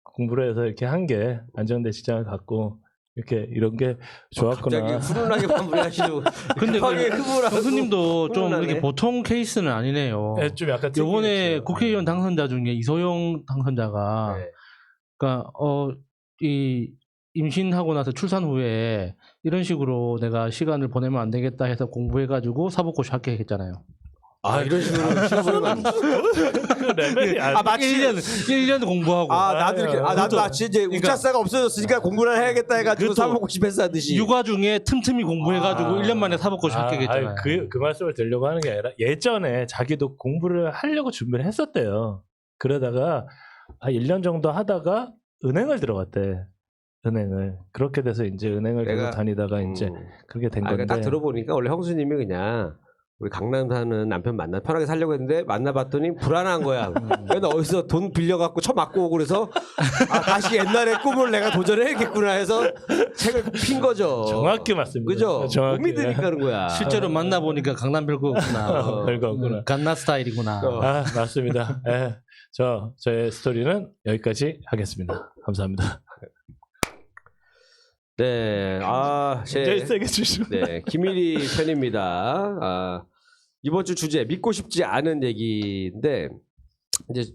공부를 해서 이렇게 한 게 안정된 직장을 갖고 이렇게 이런 게 좋았구나. 갑자기 훈훈하게 마무리하시고 근데 교수님도 좀 훈훈하네. 이렇게 보통 케이스는 아니네요. 네, 좀 약간 요번에 특이했죠. 국회의원 당선자 중에 이소영 당선자가 네. 그러니까 이 임신하고 나서 출산 후에 이런 식으로 내가 시간을 보내면 안 되겠다 해서 공부해가지고 사법고시 합격했잖아요. 이런 식으로 시험을 그 레벨이 마치 1년 공부하고 나도 이렇게 나도 마치 이제 우차사가 없어졌으니까 공부를 해야겠다 해가지고 그것도 사먹고싶 했어 하듯이 육아 중에 틈틈이 공부해가지고 1년 만에 사법고시 합격했잖아요. 그 말씀을 드리려고 하는 게 아니라 예전에 자기도 공부를 하려고 준비를 했었대요. 그러다가 1년 정도 하다가 은행을 들어갔대. 은행을 그렇게 돼서 이제 은행을 계속 다니다가 이제 그렇게 된 건데. 그러니까 딱 들어보니까 원래 형수님이 그냥 우리 강남 사는 남편 만나 편하게 살려고 했는데 만나봤더니 불안한 거야. 그래서 어디서 돈 빌려갖고 쳐맞고 오고 그래서 다시 옛날의 꿈을 내가 도전해야겠구나 해서 책을 핀 거죠. 정확히 맞습니다. 그죠? 정확히. 못 믿으니까 그런 거야. 실제로 만나보니까 강남 별거구나. 별거구나. 갓나 스타일이구나. 맞습니다. 저의 스토리는 여기까지 하겠습니다. 감사합니다. 네, 제일 세게 주시고. 네, 김일희 편입니다. 이번 주 주제 믿고 싶지 않은 얘기인데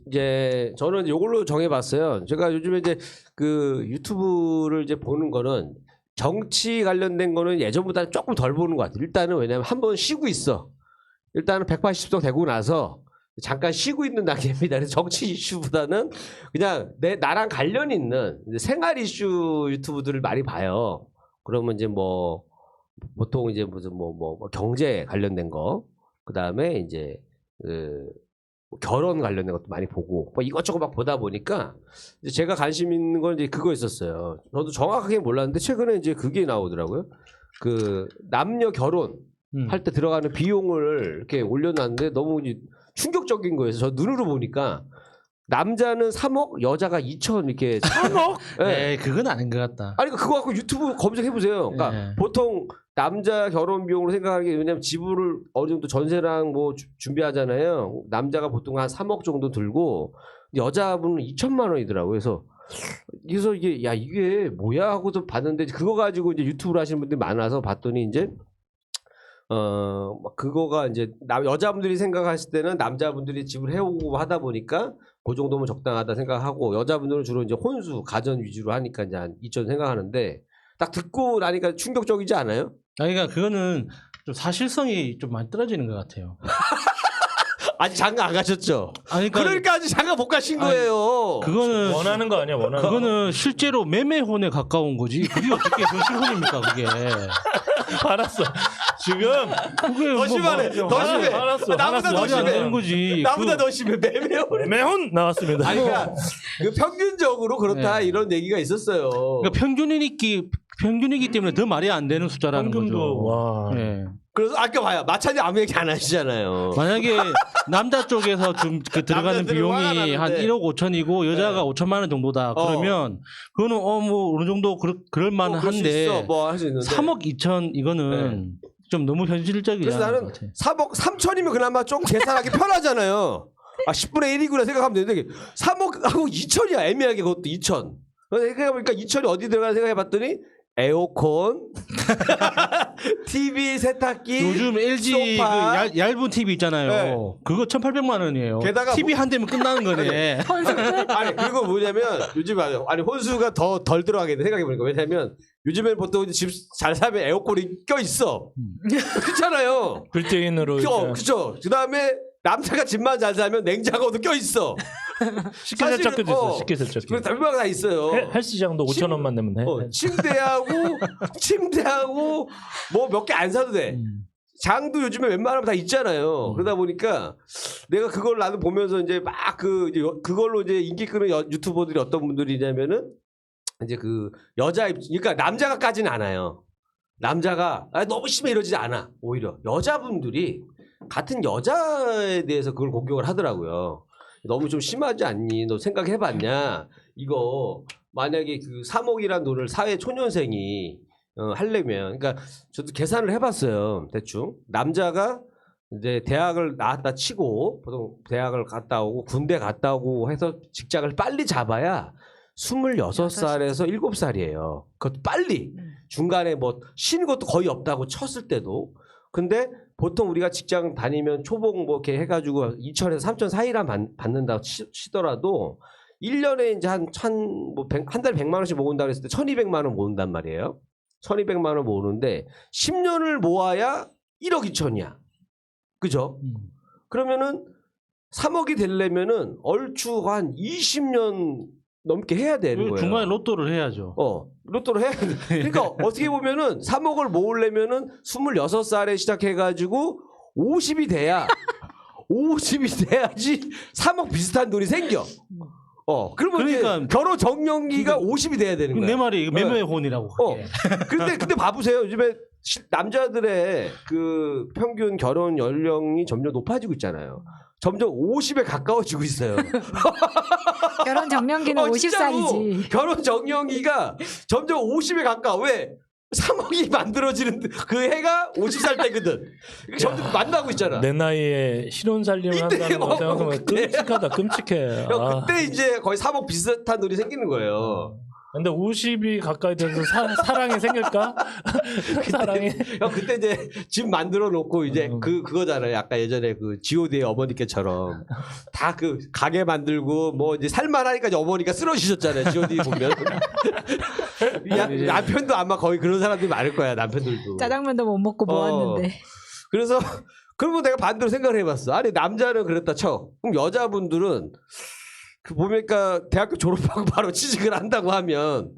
이제 저는 이걸로 정해봤어요. 제가 요즘에 이제 그 유튜브를 이제 보는 거는 정치 관련된 거는 예전보다는 조금 덜 보는 것 같아요. 일단은 왜냐하면 한 번 쉬고 있어. 일단은 180석 되고 나서 잠깐 쉬고 있는 단계입니다. 그래서 정치 이슈보다는 그냥 나랑 관련 있는 생활 이슈 유튜브들을 많이 봐요. 그러면 이제 뭐 보통 이제 무슨 뭐 경제 관련된 거, 그 다음에 이제 결혼 관련된 것도 많이 보고 뭐 이것저것 막 보다 보니까 이제 제가 관심 있는 건 이제 그거 있었어요. 저도 정확하게 몰랐는데 최근에 이제 그게 나오더라고요. 그 남녀 결혼 할 때 들어가는 비용을 이렇게 올려놨는데 너무 이제 충격적인 거예요. 저 눈으로 보니까 남자는 3억, 여자가 2천 이렇게 3억? 네. 에이, 그건 아닌 것 같다. 아니 그거 갖고 유튜브 검색해 보세요. 그러니까 네. 보통 남자 결혼 비용으로 생각하는 게 왜냐면 지불을 어느 정도 전세랑 뭐 준비하잖아요. 남자가 보통 한 3억 정도 들고 여자분은 2천만 원이더라고요. 그래서 이게 야 이게 뭐야 하고서 봤는데 그거 가지고 이제 유튜브를 하시는 분들이 많아서 봤더니 이제 막 그거가 이제 여자분들이 생각하실 때는 남자분들이 지불해오고 하다 보니까 그 정도면 적당하다 생각하고 여자분들은 주로 이제 혼수 가전 위주로 하니까 이제 한 2천 생각하는데 딱 듣고 나니까 충격적이지 않아요? 아니, 그러니까 그거는 좀 사실성이 좀 많이 떨어지는 것 같아요. 아직 장가 안 가셨죠? 아니, 그러니까 아직 장가 못 가신 아니, 거예요. 그거는 원하는 거 아니야, 원하는 거. 그거는 실제로 매매혼에 가까운 거지. 그게 어떻게 현실혼입니까, 그게? 알았어. 지금 그게 더 심하네. 더 심해. 알았어. 나보다 더 말이 안 심해. 되는 거지. 나보다 더 심해. 매매요. 애매혼 나왔습니다. 아니 그러니까 그 평균적으로 그렇다 네. 이런 얘기가 있었어요. 그러니까 평균이기 때문에 더 말이 안 되는 숫자라는 현금도 거죠. 와. 예. 그래서 아까 봐요. 마찬가지 아무 얘기 안 하시잖아요. 만약에 남자 쪽에서 좀 그 들어가는 남자들은 화가 비용이 한 나는데. 1억 5천이고 여자가 네. 5천만 원 정도다. 그러면 그거는 뭐 어느 정도 그럴 그럴 수 만한데 있어. 뭐 할 수 있는데. 3억 2천 이거는 좀 너무 현실적이지 그래서 않은 나는 것 같아. 3억 3천이면 그나마 좀 계산하기 편하잖아요. 아 10분의 1이구나 생각하면 되는데 3억하고 2천이야 애매하게 그것도 2천. 생각해보니까 2천이 어디 들어가나 생각해봤더니 에어컨, TV, 세탁기, 요즘 LG 그 소파. 얇은 TV 있잖아요. 네. 그거 1,800만 원이에요. 게다가 TV 한 대면 끝나는 거네. 아니 그리고 뭐냐면 요즘 아니 혼수가 더 덜 들어가겠네 생각해보니까 왜냐면 요즘엔 보통 집 잘 사면 에어컨이 껴 있어. 그렇잖아요. 빌트인으로 그죠. 그 다음에 남자가 집만 잘 살면 냉장고도 껴 있어. 식기세척기도 있어. 식기세척기. 그래서 별마가 다 있어요. 헬스장도 5천 원만 내면 돼. 침대하고 뭐 몇 개 안 사도 돼. 장도 요즘에 웬만하면 다 있잖아요. 그러다 보니까 내가 그걸 나도 보면서 이제 막 그걸로 이제 인기 끄는 유튜버들이 어떤 분들이냐면은 이제 그 그러니까 남자가까지는 않아요. 남자가 너무 심해 이러지 않아. 오히려 여자분들이 같은 여자에 대해서 그걸 공격을 하더라고요. 너무 좀 심하지 않니? 너 생각해봤냐? 이거 만약에 그 3억이란 돈을 사회 초년생이 하려면, 그러니까 저도 계산을 해봤어요. 대충 남자가 이제 대학을 나왔다 치고 보통 대학을 갔다 오고 군대 갔다 오고 해서 직장을 빨리 잡아야 26살에서 7살이에요. 그것도 빨리 중간에 뭐 쉬는 것도 거의 없다고 쳤을 때도. 근데 보통 우리가 직장 다니면 초봉 뭐 이렇게 해가지고 2천에서 3천 사이라 받는다고 치더라도 1년에 이제 한 달에 100만 원씩 모은다고 했을 때 1200만 원 모은단 말이에요. 1200만 원 모으는데 10년을 모아야 1억 2천이야. 그죠? 그러면은 3억이 되려면은 얼추 한 20년 넘게 해야 되는 거예요. 중간에 로또를 해야죠. 로또를 해야 돼. 그러니까 어떻게 보면은 3억을 모으려면은 26살에 시작해가지고 50이 돼야지 3억 비슷한 돈이 생겨. 그러면 그러니까 이제 결혼 정년기가 50이 돼야 되는 거야. 내 말이 매매혼이라고. 그게. 근데 봐보세요. 요즘에 남자들의 그 평균 결혼 연령이 점점 높아지고 있잖아요. 점점 50에 가까워지고 있어요. 결혼 정년기는 진짜로 50살이지. 결혼 정년기가 점점 50에 가까워. 왜? 3억이 만들어지는 그 해가 50살 때거든. 점점 만나고 있잖아. 내 나이에 신혼 살림을 한다는 거 생각하면 끔찍하다. 끔찍해. 그때 이제 거의 3억 비슷한 돈이 생기는 거예요. 근데 50이 가까이 돼서 사랑이 생길까? 사랑이. 그때 이제 집 만들어 놓고 이제 그거잖아요. 아까 예전에 그 G.O.D의 어머니께처럼 다 그 가게 만들고 뭐 이제 살만하니까 이제 어머니가 쓰러지셨잖아요. G.O.D 보면. 남편도 아마 거의 그런 사람들이 많을 거야. 남편들도. 짜장면도 못 먹고 모았는데. 그래서 그러면 내가 반대로 생각을 해봤어. 아니 남자는 그랬다 쳐. 그럼 여자분들은 그 보니까 대학교 졸업하고 바로 취직을 한다고 하면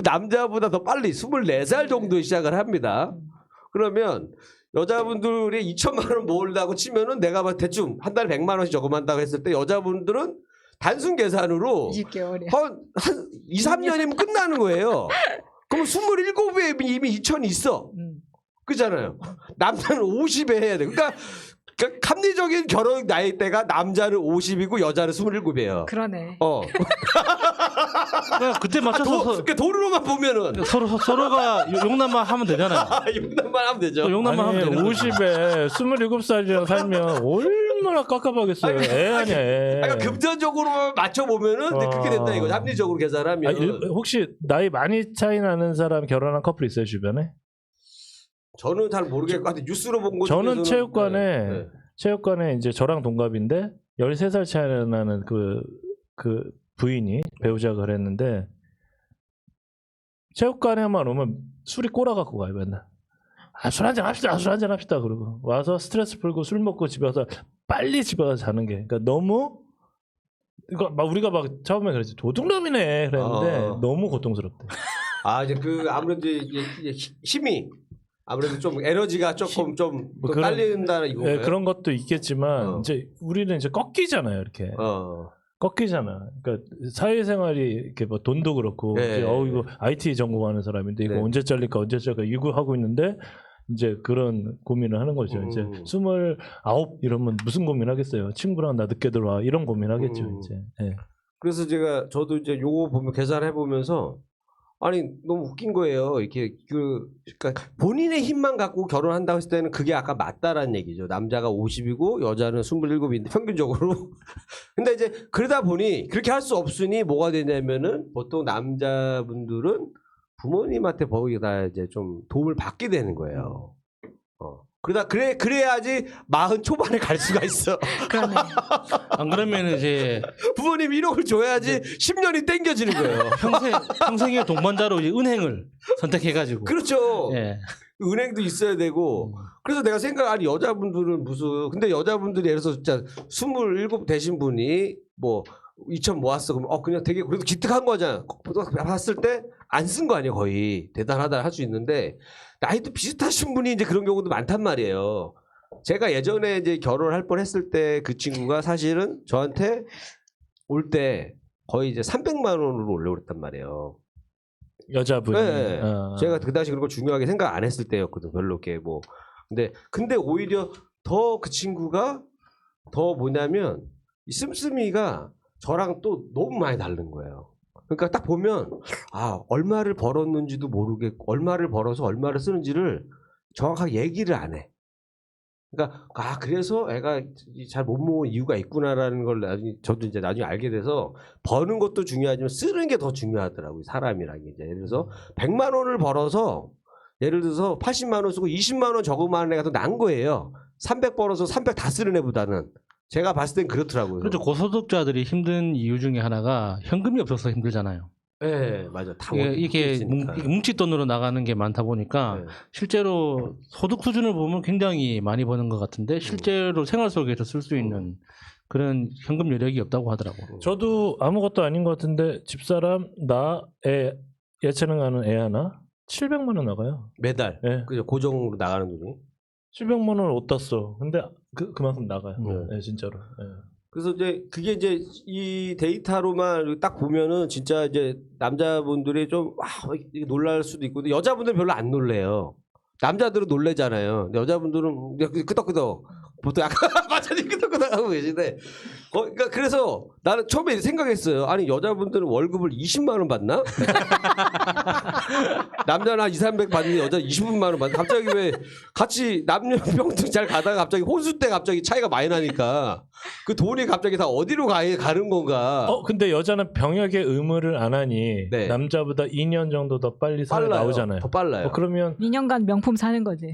남자보다 더 빨리 24살 정도에 시작을 합니다. 그러면 여자분들이 2천만 원 모으려고 치면은 내가 대충 한 달에 100만 원씩 저금한다고 했을 때 여자분들은 단순 계산으로 20개월이야. 한 2, 3년이면 끝나는 거예요. 그럼 27에 이미 2천이 있어. 그잖아요. 남자는 50에 해야 돼. 그러니까 합리적인 결혼 나이대가 남자는 50이고 여자는 27이에요. 그러네. 그러니까 그때 맞춰서 그러니까 돈으로만 보면은 서로가 용납만 하면 되잖아요. 용납만 하면 되죠. 용납만 하면 되는 거죠. 50에 27살이랑 살면 얼마나 깝깝하겠어요. 애 아니야, 애. 그러니까 금전적으로 맞춰 보면은 그렇게 된다 이거. 합리적으로 계산하면. 혹시 나이 많이 차이 나는 사람 결혼한 커플 있어요, 주변에? 저는 잘 모르겠고 하여튼 뉴스로 본 거 저는 중에서는 체육관에 이제 저랑 동갑인데 13살 차이 나는 그 부인이 배우자가 그랬는데 체육관에만 오면 술이 꼬라갖고 가요 맨날. 술 한잔 합시다, 술 한잔 합시다 그러고 와서 스트레스 풀고 술 먹고 집에 와서 빨리 집에 가서 자는 게 그러니까 너무 이거 막 우리가 막 처음에 그랬지 도둑놈이네 그랬는데 너무 고통스럽대. 이제 아무래도 이제 힘이 아무래도 좀 에너지가 조금 좀 뭐 딸린다는 이거예요. 네, 그런 것도 있겠지만 이제 우리는 이제 꺾이잖아요 이렇게. 꺾이잖아. 그러니까 사회생활이 이렇게 뭐 돈도 그렇고 네. 이제 이거 IT 전공하는 사람인데 이거 네. 언제 잘릴까 이거 하고 있는데 이제 그런 고민을 하는 거죠. 이제 29 이러면 무슨 고민하겠어요. 친구랑 나 늦게 들어와 이런 고민하겠죠. 이제. 네. 그래서 저도 이제 요거 보면 계산해 보면서 아니 너무 웃긴 거예요. 이렇게 그러니까 본인의 힘만 갖고 결혼한다고 했을 때는 그게 아까 맞다라는 얘기죠. 남자가 50이고 여자는 27인데 평균적으로. 근데 이제 그러다 보니 그렇게 할 수 없으니 뭐가 되냐면은 보통 남자분들은 부모님한테 거기다 이제 좀 도움을 받게 되는 거예요. 그래야지 40 초반에 갈 수가 있어. 그러네. 안 그러면 이제 부모님 1억을 줘야지 10년이 땡겨지는 거예요. 평생의 동반자로 이제 은행을 선택해가지고. 그렇죠. 예. 은행도 있어야 되고. 그래서 내가 아니 여자분들은 근데 여자분들이 예를 들어서 진짜 27 되신 분이 뭐 2천 모았어. 그럼 그냥 되게 그래도 기특한 거잖아. 봤을 때 안 쓴 거 아니에요, 거의. 대단하다 할 수 있는데 나이도 비슷하신 분이 이제 그런 경우도 많단 말이에요. 제가 예전에 이제 결혼할 뻔했을 때 그 친구가 사실은 저한테 올 때 거의 이제 300만 원으로 올려오랬단 말이에요. 여자분이. 네. 제가 그 당시 그런 거 중요하게 생각 안 했을 때였거든. 별로 이렇게 뭐. 근데 오히려 더 그 친구가 더 뭐냐면 이 씀씀이가 저랑 또 너무 많이 다른 거예요. 그러니까 딱 보면 얼마를 벌었는지도 모르겠고 얼마를 벌어서 얼마를 쓰는지를 정확하게 얘기를 안 해. 그러니까 그래서 애가 잘 못 모은 이유가 있구나라는 걸 저도 이제 나중에 알게 돼서 버는 것도 중요하지만 쓰는 게 더 중요하더라고요. 사람이라는 게. 예를 들어서 100만 원을 벌어서 예를 들어서 80만 원 쓰고 20만 원 저금하는 애가 더 나은 거예요. 300 벌어서 300 다 쓰는 애보다는. 제가 봤을 땐 그렇더라고요. 그렇죠. 고소득자들이 힘든 이유 중에 하나가 현금이 없어서 힘들잖아요. 네, 맞아. 다 이게 뭉칫돈으로 나가는 게 많다 보니까 실제로 소득 수준을 보면 굉장히 많이 버는 것 같은데 실제로 생활 속에서 쓸 수 있는 그런 현금 여력이 없다고 하더라고요. 저도 아무것도 아닌 것 같은데 집사람 예체능 하는 애 하나 700만 원 나가요. 매달. 네. 그죠. 고정으로 나가는 돈이. 700만 원을 어디다 써. 근데 그만큼 나가요. 네, 진짜로. 네. 그래서 이제 그게 이제 이 데이터로만 딱 보면은 진짜 이제 남자분들이 좀 놀랄 수도 있고 근데 여자분들은 별로 안 놀래요. 남자들은 놀래잖아요. 근데 여자분들은 끄덕끄덕 보통 약간 마찬가지 끄덕끄덕 하고 계신데 그러니까 그래서 나는 처음에 생각했어요. 아니 여자분들은 월급을 20만 원 받나? 남자는 한 2, 300 받는데 여자 20만 원 받나? 갑자기 왜 같이 남녀 평등 잘 가다가 갑자기 혼수 때 갑자기 차이가 많이 나니까 그 돈이 갑자기 다 어디로 가는 건가? 근데 여자는 병역의 의무를 안 하니 네. 남자보다 2년 정도 더 빨리 사회 나오잖아요. 더 빨라요. 그러면 2년간 명품 사는 거지.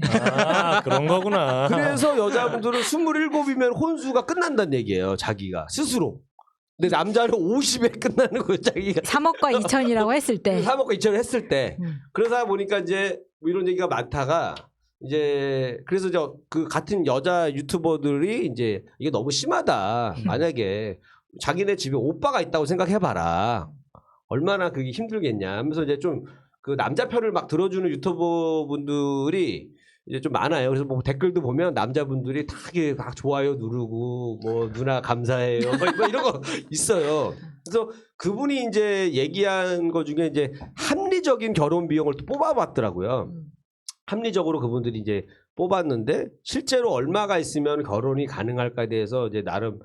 그런 거구나. 그래서 여자분들은 27이면 혼수가 끝난다는 얘기예요. 자기가 스스로. 근데 남자는 50에 끝나는 거예요. 자기가 3억과 2천이라고 했을 때. 3억과 2천을 했을 때. 그러다 보니까 이제 뭐 이런 얘기가 많다가 이제 그래서 그 같은 여자 유튜버들이 이제 이게 너무 심하다. 만약에 자기네 집에 오빠가 있다고 생각해봐라. 얼마나 그게 힘들겠냐 하면서 이제 좀 그 남자 편을 막 들어주는 유튜버 분들이 이제 좀 많아요. 그래서 뭐 댓글도 보면 남자분들이 다 좋아요 누르고 뭐 누나 감사해요 뭐 이런 거 있어요. 그래서 그분이 이제 얘기한 거 중에 이제 합리적인 결혼 비용을 또 뽑아봤더라고요. 합리적으로 그분들이 이제 뽑았는데 실제로 얼마가 있으면 결혼이 가능할까에 대해서 이제 나름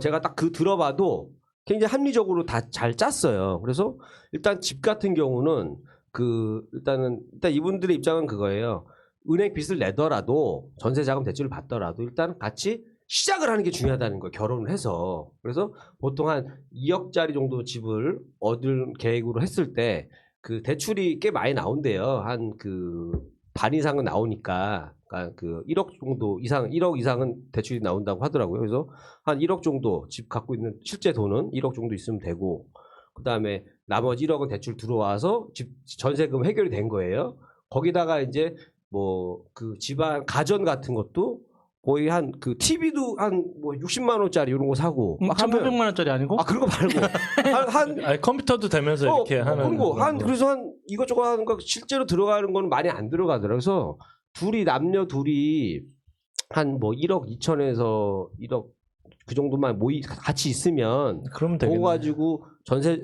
제가 딱 그 들어봐도 굉장히 합리적으로 다 잘 짰어요. 그래서 일단 집 같은 경우는 일단 이분들의 입장은 그거예요. 은행 빚을 내더라도 전세 자금 대출을 받더라도 일단 같이 시작을 하는 게 중요하다는 거예요. 결혼을 해서. 그래서 보통 한 2억짜리 정도 집을 얻을 계획으로 했을 때 그 대출이 꽤 많이 나온대요. 한 반 이상은 나오니까. 그러니까 1억 정도 이상, 1억 이상은 대출이 나온다고 하더라고요. 그래서 한 1억 정도 집 갖고 있는 실제 돈은 1억 정도 있으면 되고, 그 다음에 나머지 1억은 대출 들어와서 집 전세금 해결이 된 거예요. 거기다가 이제 뭐 집안 가전 같은 것도 거의 한 TV도 한 뭐 60만 원짜리 이런 거 사고 막 1,800만 원짜리 아니고? 그런 거 말고 아니, 컴퓨터도 되면서 이렇게 하는 그런 거 그래서 한 이것저것 하는 거 실제로 들어가는 거는 많이 안 들어가더라고요. 그래서 남녀 둘이 한 뭐 1억 2천에서 1억 그 정도만 같이 있으면 그러면 그거 되겠네. 가지고 전세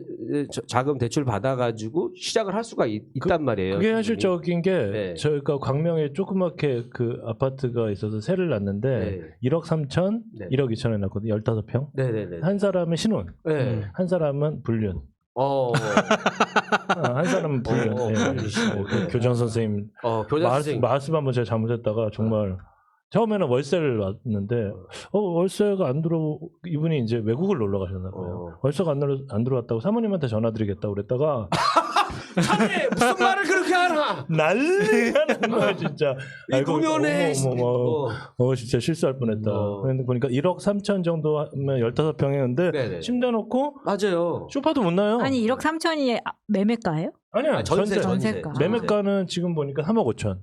자금 대출 받아가지고 시작을 할 수가 있단 말이에요. 그게 현실적인 게 네. 저희가 광명에 조그맣게 그 아파트가 있어서 세를 놨는데 네. 1억 3천, 네. 1억 2천에 놨거든요. 15평. 네네네. 한 사람은 신혼, 네. 한 사람은 불륜. 한 사람은 불륜. 그 교장 선생님 교장 선생님. 말씀 한번 제가 잘못했다가 정말 처음에는 월세를 왔는데 월세가 안 들어 이분이 이제 외국을 놀러 가셨나 봐요. 월세가 안 들어왔다고 사모님한테 전화드리겠다고 그랬다가 자네 무슨 말을 그렇게 하나? 난리가 난 거야 진짜. 이 공연에 진짜 실수할 뻔했다. 그런데 보니까 1억 3천 정도 하면 15평이었는데 네네. 침대 놓고 맞아요. 소파도 못 나요. 아니 1억 3천이 매매가예요? 아니야 전세가. 매매가는 지금 보니까 3억 5천.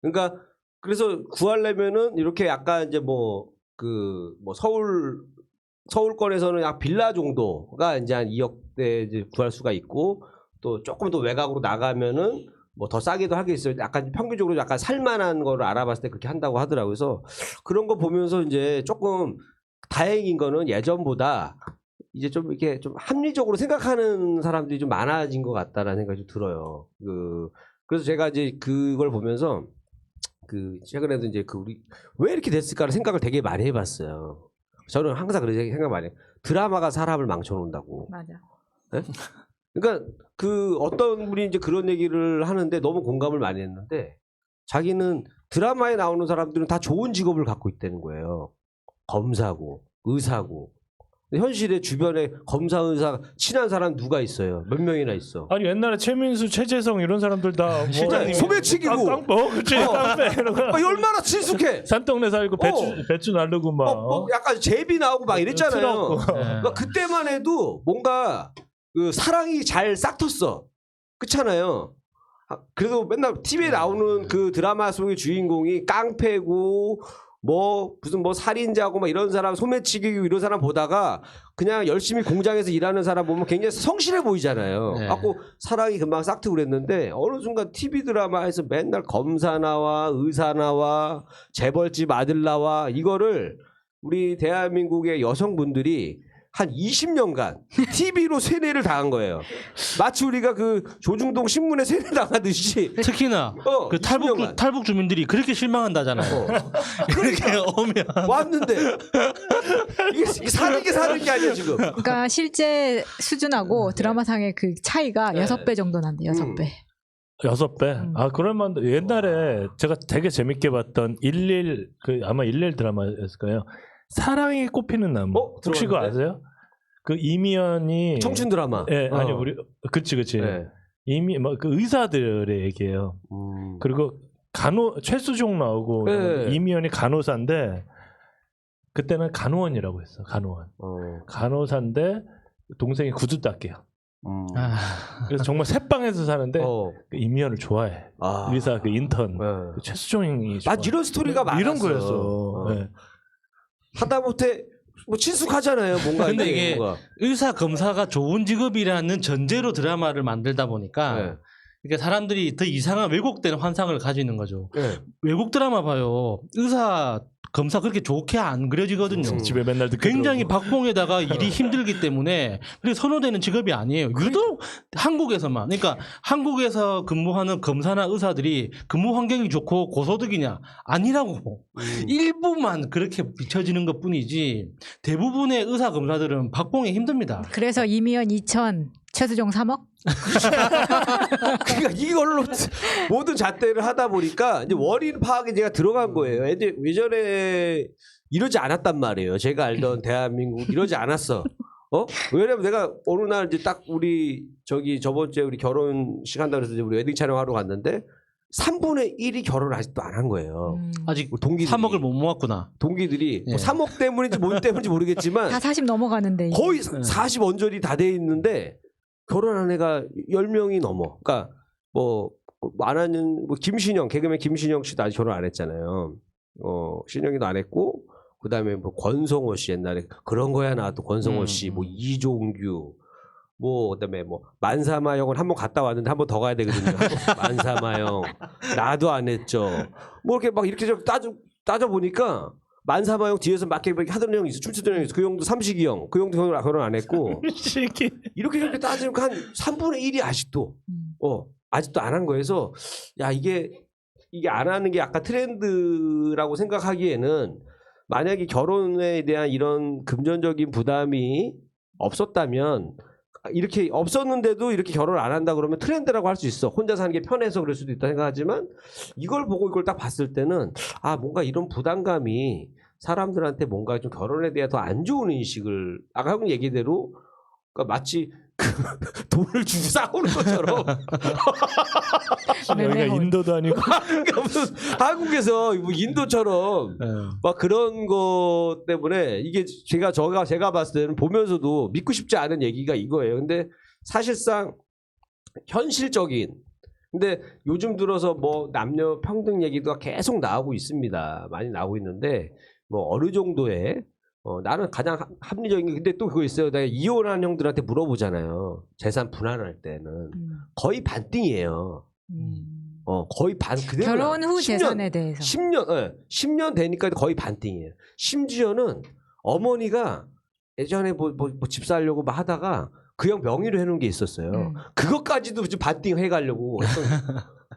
그러니까 그래서 구하려면은 이렇게 약간 이제 뭐 서울권에서는 약 빌라 정도가 이제 한 2억대 이제 구할 수가 있고 또 조금 더 외곽으로 나가면은 뭐 더 싸게도 하겠어요. 약간 평균적으로 약간 살만한 거를 알아봤을 때 그렇게 한다고 하더라고요. 그래서 그런 거 보면서 이제 조금 다행인 거는 예전보다 이제 좀 이렇게 좀 합리적으로 생각하는 사람들이 좀 많아진 것 같다라는 생각이 좀 들어요. 그래서 제가 이제 그걸 보면서 최근에도 이제 우리 왜 이렇게 됐을까를 생각을 되게 많이 해봤어요. 저는 항상 그런 생각 많이 해요. 드라마가 사람을 망쳐놓는다고. 맞아. 네? 그러니까 어떤 분이 이제 그런 얘기를 하는데 너무 공감을 많이 했는데 자기는 드라마에 나오는 사람들은 다 좋은 직업을 갖고 있다는 거예요. 검사고 의사고. 현실에 주변에 검사 의사 친한 사람 누가 있어요? 몇 명이나 있어? 아니 옛날에 최민수, 최재성 이런 사람들 다 실장님 소매치기고. 그렇지 깡패 이런 거. 얼마나 친숙해. 산동네 살고 배추 나르고 막. 약간 제비 나오고 막 이랬잖아요. 틀었고. 그러니까 그때만 해도 뭔가 사랑이 잘 싹텄어. 그렇잖아요. 그래도 맨날 TV에 나오는 그 드라마 속의 주인공이 깡패고 무슨 살인자고 막 이런 사람 소매치기고 이런 사람 보다가 그냥 열심히 공장에서 일하는 사람 보면 굉장히 성실해 보이잖아요. 네. 갖고 사랑이 금방 싹트고 그랬는데 어느 순간 TV 드라마에서 맨날 검사 나와 의사 나와 재벌집 아들 나와 이거를 우리 대한민국의 여성분들이 한 20년간 TV로 세뇌를 당한 거예요. 마치 우리가 조중동 신문에 세뇌 당하듯이. 특히나 그 20년간. 탈북 주민들이 그렇게 실망한다잖아요. 그렇게 오면 왔는데 이게 사는 게 아니야 지금. 그러니까 실제 수준하고 드라마상의 그 차이가 네. 6배 정도 난대. 6배. 6배? 그럴만 옛날에 제가 되게 재밌게 봤던 아마 11 드라마였을 거예요. 사랑이 꽃피는 나무. 혹시 그거 아세요? 그 이미연이 청춘 드라마. 예, 아니 우리 그치. 네. 그 의사들의 얘기예요. 그리고 최수종 나오고 네. 이미연이 간호사인데 그때는 간호원이라고 했어. 간호원. 간호사인데 동생이 구두 닦이야. 그래서 정말 새방에서 사는데 그 이미연을 좋아해. 의사 그 인턴 그 최수종이 좋아. 이런 스토리가 많았어. 이런 거였어. 네. 하다못해 친숙하잖아요. 뭔가 근데 이게 뭔가. 의사 검사가 좋은 직업이라는 전제로 드라마를 만들다 보니까 네. 그러니까 사람들이 더 이상한 왜곡된 환상을 가지는 거죠. 네. 외국 드라마 봐요. 의사 검사 그렇게 좋게 안 그려지거든요. 집에 맨날 듣게 굉장히 들어오고. 박봉에다가 일이 힘들기 때문에 그리고 선호되는 직업이 아니에요. 유독 한국에서만. 그러니까 한국에서 근무하는 검사나 의사들이 근무 환경이 좋고 고소득이냐? 아니라고. 일부만 그렇게 비춰지는 것뿐이지 대부분의 의사 검사들은 박봉에 힘듭니다. 그래서 이미연 2천, 최수종 3억? 그러니까 이걸로 모든 잣대를 하다 보니까 이제 원인 파악에 제가 들어간 거예요. 애들 예전에 이러지 않았단 말이에요. 제가 알던 대한민국 이러지 않았어. 왜냐면 내가 어느 날 이제 딱 우리 저번 주에 우리 결혼식 한다 그래서 이제 우리 웨딩 촬영하러 갔는데 3분의 1이 결혼을 아직도 안 한 거예요. 아직 우리 동기들이 3억을 못 모았구나. 동기들이 뭐 예. 3억 때문인지 뭔 때문인지 모르겠지만 다 40 넘어가는데. 이제. 거의 40 언저리 다 돼 있는데 결혼한 애가 10명이 넘어. 그러니까 뭐 많은 뭐 김신영 개그맨 김신영 씨도 아직 결혼 안 했잖아요. 신영이도 안 했고 그다음에 뭐 권성호 씨 옛날에 그런 거야 나왔던 권성호 씨, 뭐 이종규, 뭐 그다음에 뭐 만사마영은 한번 갔다 왔는데 한 번 더 가야 되거든요. 만사마영 나도 안 했죠. 뭐 이렇게 막 이렇게 따져 보니까. 만사마형 뒤에서 막 이렇게 하던 형이 있어. 춤추던 형이 있어. 그 형도 삼식이 형. 그 형도 결혼 안 했고. 이렇게 따지면 한 3분의 1이 아직도 아직도 안 한 거여서 야 이게 안 하는 게 아까 트렌드라고 생각하기에는 만약에 결혼에 대한 이런 금전적인 부담이 없었다면 이렇게 없었는데도 이렇게 결혼을 안 한다 그러면 트렌드라고 할 수 있어. 혼자 사는 게 편해서 그럴 수도 있다 생각하지만 이걸 보고 이걸 딱 봤을 때는 뭔가 이런 부담감이 사람들한테 뭔가 좀 결혼에 대해 더 안 좋은 인식을 아까 형 얘기대로 그러니까 마치 돈을 주고 싸우는 것처럼 여기가 인도도 아니고 그러니까 무슨 한국에서 뭐 인도처럼 막 그런 것 때문에 이게 제가 봤을 때는 보면서도 믿고 싶지 않은 얘기가 이거예요. 근데 사실상 현실적인 근데 요즘 들어서 뭐 남녀 평등 얘기가 계속 나오고 있습니다. 많이 나오고 있는데 뭐 어느 정도의 나는 가장 합리적인 게 근데 또 그거 있어요. 내가 이혼한 형들한테 물어보잖아요. 재산 분할할 때는 거의 반띵이에요. 거의 그대로 결혼 후 10년, 재산에 대해서. 10년 되니까 거의 반띵이에요. 심지어는 어머니가 예전에 뭐 집 살려고 막 하다가 그 형 명의로 해놓은 게 있었어요. 그것까지도 지금 반띵 해가려고.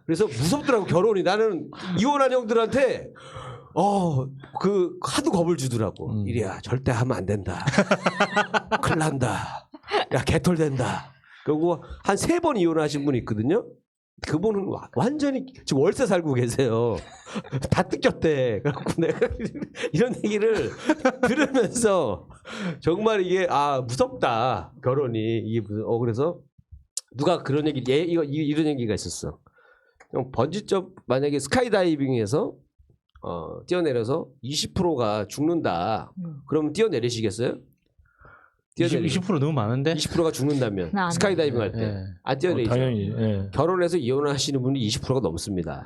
그래서 무섭더라고 결혼이. 나는 이혼한 형들한테 그 하도 겁을 주더라고. 이리야 절대 하면 안 된다. 큰일 난다. 야 개털된다. 그리고 한 3번 이혼하신 분이 있거든요. 그분은 완전히 지금 월세 살고 계세요. 다 뜯겼대. 그래갖고 내가 이런 얘기를 들으면서 정말 이게 무섭다 결혼이 이게 무슨 그래서 누가 그런 얘기 이런 얘기가 있었어. 번지점 만약에 스카이다이빙에서 뛰어내려서 20%가 죽는다. 그러면 뛰어내리시겠어요? 20% 너무 많은데? 20%가 죽는다면 안 스카이다이빙 할 때 예. 안 뛰어내리죠. 당연히 결혼해서 이혼하시는 분이 20%가 넘습니다.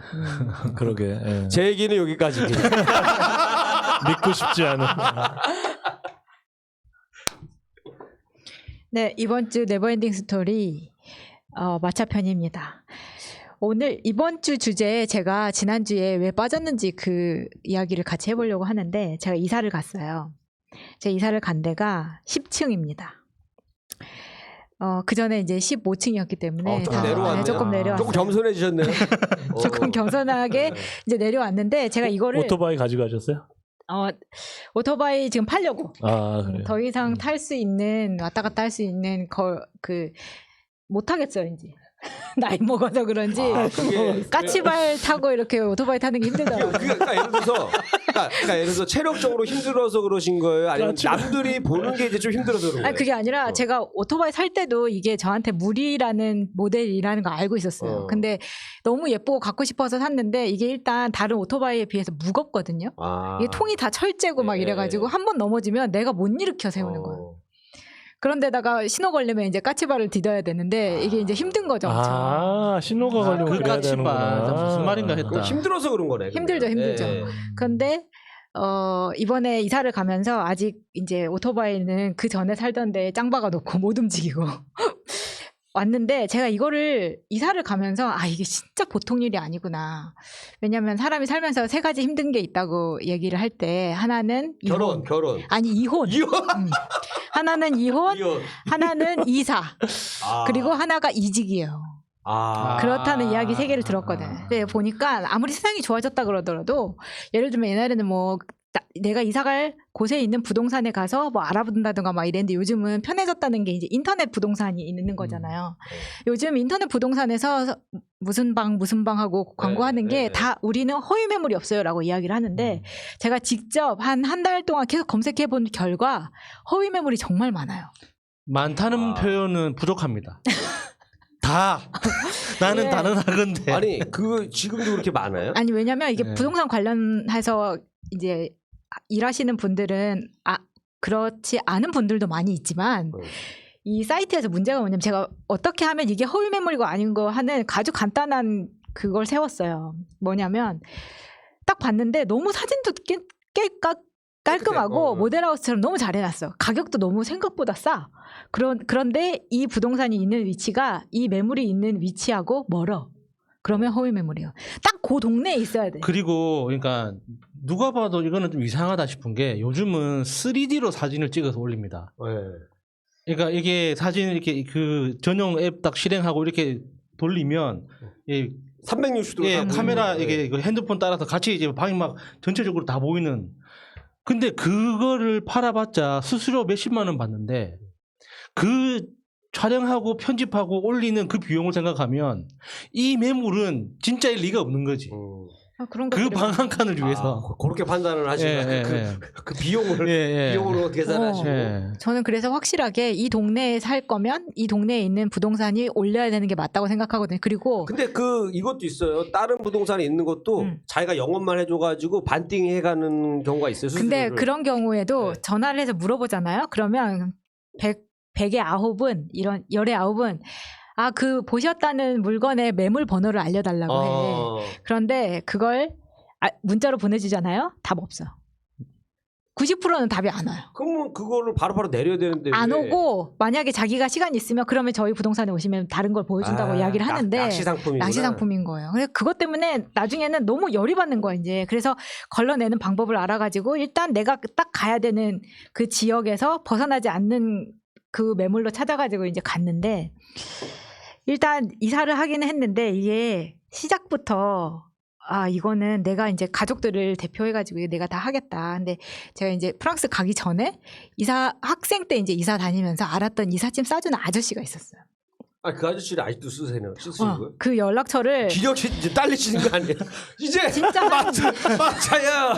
그러게 예. 제 얘기는 여기까지. 믿고 싶지 않은. 네, 이번 주 네버엔딩 스토리 마차편입니다. 이번 주 주제에 제가 지난주에 왜 빠졌는지 그 이야기를 같이 해보려고 하는데 제가 이사를 갔어요. 제가 이사를 간 데가 10층입니다. 그 전에 이제 15층이었기 때문에 조금 내려왔네요. 조금 내려왔어요. 조금 겸손해지셨네요. 조금 겸손하게 이제 내려왔는데 제가 이거를 오토바이 가져가셨어요? 오토바이 지금 팔려고. 그래요. 더 이상 탈 수 있는 왔다 갔다 할 수 있는 못 하겠어요 이제. 나이 먹어서 그런지 까치발 타고 이렇게 오토바이 타는 게 힘들더라고요. 그러니까 예를 들어서 체력적으로 힘들어서 그러신 거예요? 아니면 남들이 보는 게 이제 좀 힘들어서 그런 거예요? 아니 그게 아니라 제가 오토바이 살 때도 이게 저한테 무리라는 모델이라는 거 알고 있었어요. 근데 너무 예쁘고 갖고 싶어서 샀는데 이게 일단 다른 오토바이에 비해서 무겁거든요. 이게 통이 다 철제고 막 이래가지고 한 번 넘어지면 내가 못 일으켜 세우는 거예요. 그런데다가 신호 걸리면 이제 까치발을 디뎌야 되는데 이게 이제 힘든 거죠. 엄청. 신호가 걸리면 그 그래야 까치발 되는구나. 무슨 말인가 했다. 힘들어서 그런 거네. 힘들죠. 그런데 이번에 이사를 가면서 아직 이제 오토바이는 그 전에 살던 데에 짱 박아놓고 못 움직이고 왔는데 제가 이거를 이사를 가면서 아 이게 진짜 보통 일이 아니구나. 왜냐하면 사람이 살면서 세 가지 힘든 게 있다고 얘기를 할 때 하나는 이혼. 결혼. 아니 이혼. 하나는 이혼, 이혼. 하나는 이사, 아. 그리고 하나가 이직이에요. 아. 그렇다는 이야기 세 개를 들었거든. 근데 보니까 아무리 세상이 좋아졌다 그러더라도 예를 들면 옛날에는 뭐 내가 이사갈 곳에 있는 부동산에 가서 뭐 알아본다든가 막 이랬는데 요즘은 편해졌다는 게 이제 인터넷 부동산이 있는 거잖아요. 요즘 인터넷 부동산에서 무슨 방 하고 광고하는 게 다 우리는 허위 매물이 없어요라고 이야기를 하는데 제가 직접 한 달 동안 계속 검색해 본 결과 허위 매물이 정말 많아요. 많다는 표현은 부족합니다. 다 나는 예. 단언하건데. 아니 그 지금도 그렇게 많아요? 아니 왜냐면 이게 네. 부동산 관련해서 이제 일하시는 분들은 그렇지 않은 분들도 많이 있지만 이 사이트에서 문제가 뭐냐면 제가 어떻게 하면 이게 허위 매물이고 아닌 거 하는 아주 간단한 그걸 세웠어요. 뭐냐면 딱 봤는데 너무 사진도 꽤 깔끔하고 모델하우스처럼 너무 잘 해놨어. 가격도 너무 생각보다 싸. 그런데 이 부동산이 있는 위치가 이 매물이 있는 위치하고 멀어. 그러면 허위 매물이에요. 딱 그 동네에 있어야 돼. 그리고 그러니까 누가 봐도 이거는 좀 이상하다 싶은 게 요즘은 3D로 사진을 찍어서 올립니다. 네. 그러니까 이게 사진 이렇게 그 전용 앱 딱 실행하고 이렇게 돌리면 360도 예, 카메라 이게 그 핸드폰 따라서 같이 이제 방이 막 전체적으로 다 보이는. 근데 그거를 팔아봤자 수수료 몇십만 원 받는데 그 촬영하고 편집하고 올리는 그 비용을 생각하면 이 매물은 진짜일 리가 없는 거지. 그런 그 방 한 칸을 위해서. 그렇게 판단을 하시면 그 비용을 비용으로 계산하시고. 저는 그래서 확실하게 이 동네에 살 거면 이 동네에 있는 부동산이 올려야 되는 게 맞다고 생각하거든요. 그리고 근데 이것도 있어요. 다른 부동산에 있는 것도 자기가 영업만 해줘가지고 반띵해가는 경우가 있어요. 근데 수수료를. 그런 경우에도 전화를 해서 물어보잖아요. 그러면 100에 9은 이런 열에 9은 그 보셨다는 물건의 매물 번호를 알려달라고 해. 그런데 그걸 문자로 보내주잖아요. 답 없어. 90%는 답이 안 와요. 그러면 그거를 바로바로 내려야 되는데 안 왜? 오고 만약에 자기가 시간 있으면 그러면 저희 부동산에 오시면 다른 걸 보여준다고 이야기를 하는데 낚시 상품이구나. 낚시 상품인 거예요. 그래서 그것 때문에 나중에는 너무 열이 받는 거야 이제. 그래서 걸러내는 방법을 알아가지고 일단 내가 딱 가야 되는 그 지역에서 벗어나지 않는 그 매물로 찾아가지고 이제 갔는데 일단 이사를 하기는 했는데 이게 시작부터 이거는 내가 이제 가족들을 대표해가지고 내가 다 하겠다. 근데 제가 이제 프랑스 가기 전에 학생 때 이제 이사 다니면서 알았던 이삿짐 싸주는 아저씨가 있었어요. 그 아저씨를 아직도 쓰시는 거예요? 그 연락처를 기력이 이제 딸리시는 거 아니에요? 이제 진짜 마차야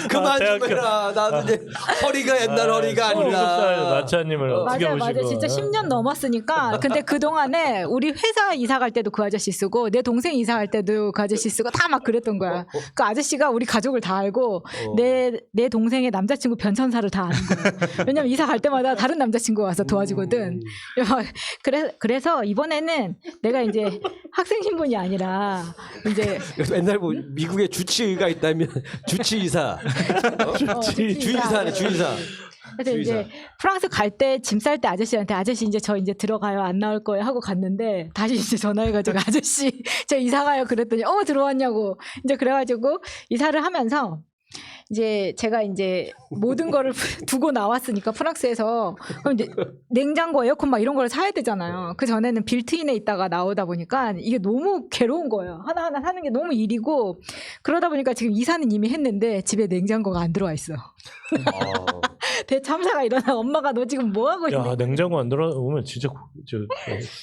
그만 좀 해라. 나도 이제 허리가 옛날 허리가 아니라. 마차님을 어떻게 맞아 보시고. 진짜 10년 넘었으니까. 근데 그 동안에 우리 회사 이사 갈 때도 그 아저씨 쓰고 내 동생 이사 갈 때도 그 아저씨 쓰고 다 막 그랬던 거야. 그 아저씨가 우리 가족을 다 알고 내 동생의 남자친구 변천사를 다 아는 거야. 왜냐면 이사 갈 때마다 다른 남자친구 와서 도와주거든. 그래서 이번에는 내가 이제 학생 신분이 아니라 이제 옛날 뭐 미국에 주치의가 있다면 주치의사, 주의사네 주의사. 그래서 이제 프랑스 갈 때 짐 쌀 때 아저씨한테 아저씨 이제 저 이제 들어가요 안 나올 거예요 하고 갔는데 다시 이제 전화해가지고 아저씨 저 이사 가요 그랬더니 들어왔냐고 이제 그래가지고 이사를 하면서 이제 제가 이제 모든 거를 두고 나왔으니까 프랑스에서 그럼 이제 냉장고, 에어컨 막 이런 걸 사야 되잖아요. 그 전에는 빌트인에 있다가 나오다 보니까 이게 너무 괴로운 거예요. 하나하나 사는 게 너무 일이고 그러다 보니까 지금 이사는 이미 했는데 집에 냉장고가 안 들어와 있어. 대참사가 일어나. 엄마가 너 지금 뭐 하고 있냐? 냉장고 안 들어오면 진짜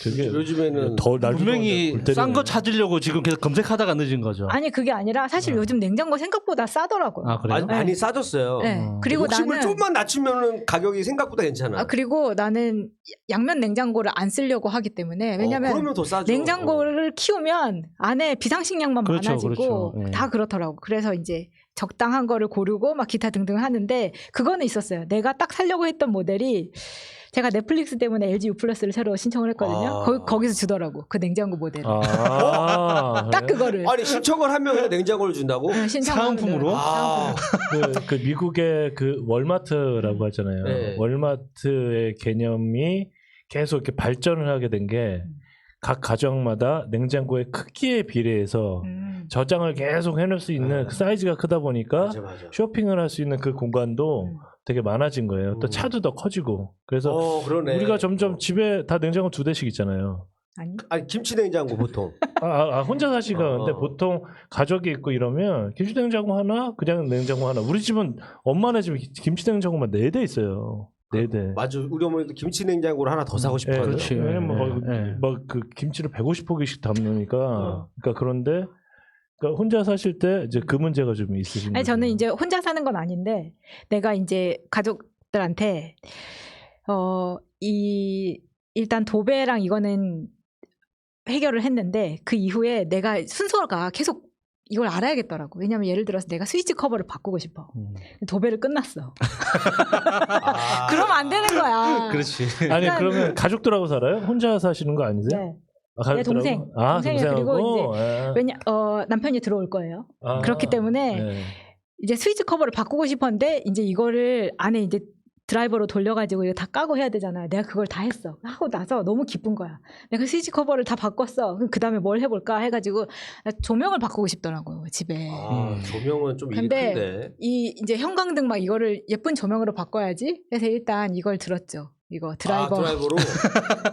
되게 요즘에는 분명히 싼 거 찾으려고 지금 계속 검색하다가 늦은 거죠. 아니 그게 아니라 사실 요즘 냉장고 생각보다 싸더라고요. 그래요? 많이 싸졌어요. 네. 그리고 욕심을 나는 조금만 낮추면은 가격이 생각보다 괜찮아. 그리고 나는 양면 냉장고를 안 쓰려고 하기 때문에 왜냐면 그러면 더 싸죠. 냉장고를 키우면 안에 비상식량만 많아지고 다 그렇더라고. 그래서 이제 적당한 거를 고르고 막 기타 등등 하는데 그거는 있었어요. 내가 딱 살려고 했던 모델이 제가 넷플릭스 때문에 LG U 플러스를 새로 신청을 했거든요. 거기서 주더라고 그 냉장고 모델. 딱 그거를. 아니 신청을 하면 그냥 냉장고를 준다고? 사은품으로? 그 미국의 그 월마트라고 하잖아요. 네. 월마트의 개념이 계속 이렇게 발전을 하게 된 게 각 가정마다 냉장고의 크기에 비례해서 저장을 계속 해놓을 수 있는 그 사이즈가 크다 보니까 맞아. 쇼핑을 할 수 있는 그 공간도 되게 많아진 거예요. 또 차도 더 커지고. 그래서 그러네. 우리가 점점 집에 다 냉장고 2대씩 있잖아요. 아니 김치 냉장고 보통. 혼자 사시가 근데 보통 가족이 있고 이러면 김치 냉장고 하나, 그냥 냉장고 하나. 우리 집은 엄마네 집에 김치 냉장고만 4대 있어요. 4대. 맞아. 우리 어머니도 김치 냉장고를 하나 더 사고 싶어요. 그렇지. 왜냐면 막 그 김치를 150포기씩 담으니까. 그러니까 그런데 그러니까 혼자 사실 때 이제 그 문제가 좀 있으신 아니 거죠. 저는 이제 혼자 사는 건 아닌데 내가 이제 가족들한테 일단 도배랑 이거는 해결을 했는데 그 이후에 내가 순서가 계속 이걸 알아야겠더라고. 왜냐면 예를 들어서 내가 스위치 커버를 바꾸고 싶어. 도배를 끝났어. 그러면 안 되는 거야. 그렇지. 아니 일단- 그러면 가족들하고 살아요? 혼자 사시는 거 아니세요? 네. 가족들하고? 동생. 동생이 동생하고? 그리고 남편이 들어올 거예요. 그렇기 때문에 네. 이제 스위치 커버를 바꾸고 싶었는데 이제 이거를 안에 이제 드라이버로 돌려가지고 이거 다 까고 해야 되잖아. 내가 그걸 다 했어. 하고 나서 너무 기쁜 거야. 내가 스위치 커버를 다 바꿨어. 그럼 그 다음에 뭘 해볼까 해가지고 조명을 바꾸고 싶더라고요 집에. 조명은 좀 일이 근데 큰데. 이제 형광등 막 이거를 예쁜 조명으로 바꿔야지. 그래서 일단 이걸 들었죠. 이거 드라이버 드라이버로.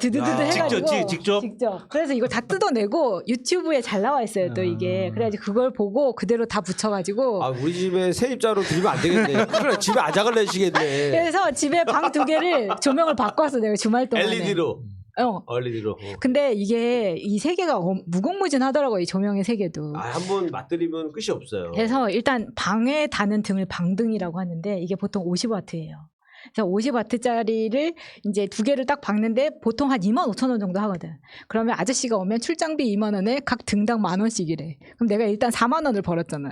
드드드드 야. 해가지고 직접? 그래서 이거 다 뜯어내고 유튜브에 잘 나와 있어요 또 이게. 그래야지 그걸 보고 그대로 다 붙여가지고. 우리 집에 세입자로 들이면 안 되겠네. 그래 집에 아작을 내시겠네. 그래서 집에 방 2개를 조명을 바꿨어 내가 주말 동안에. LED로. 어. LED로. 근데 이게 이 세계가 무궁무진하더라고요. 이 조명의 세계도. 한번 맞들이면 끝이 없어요. 그래서 일단 방에 다는 등을 방등이라고 하는데 이게 보통 50와트예요. 그래서 50와트짜리를 이제 2개를 딱 박는데 보통 한 25,000원 정도 하거든. 그러면 아저씨가 오면 출장비 2만 원에 각 등당 10,000원씩이래. 그럼 내가 일단 4만 원을 벌었잖아.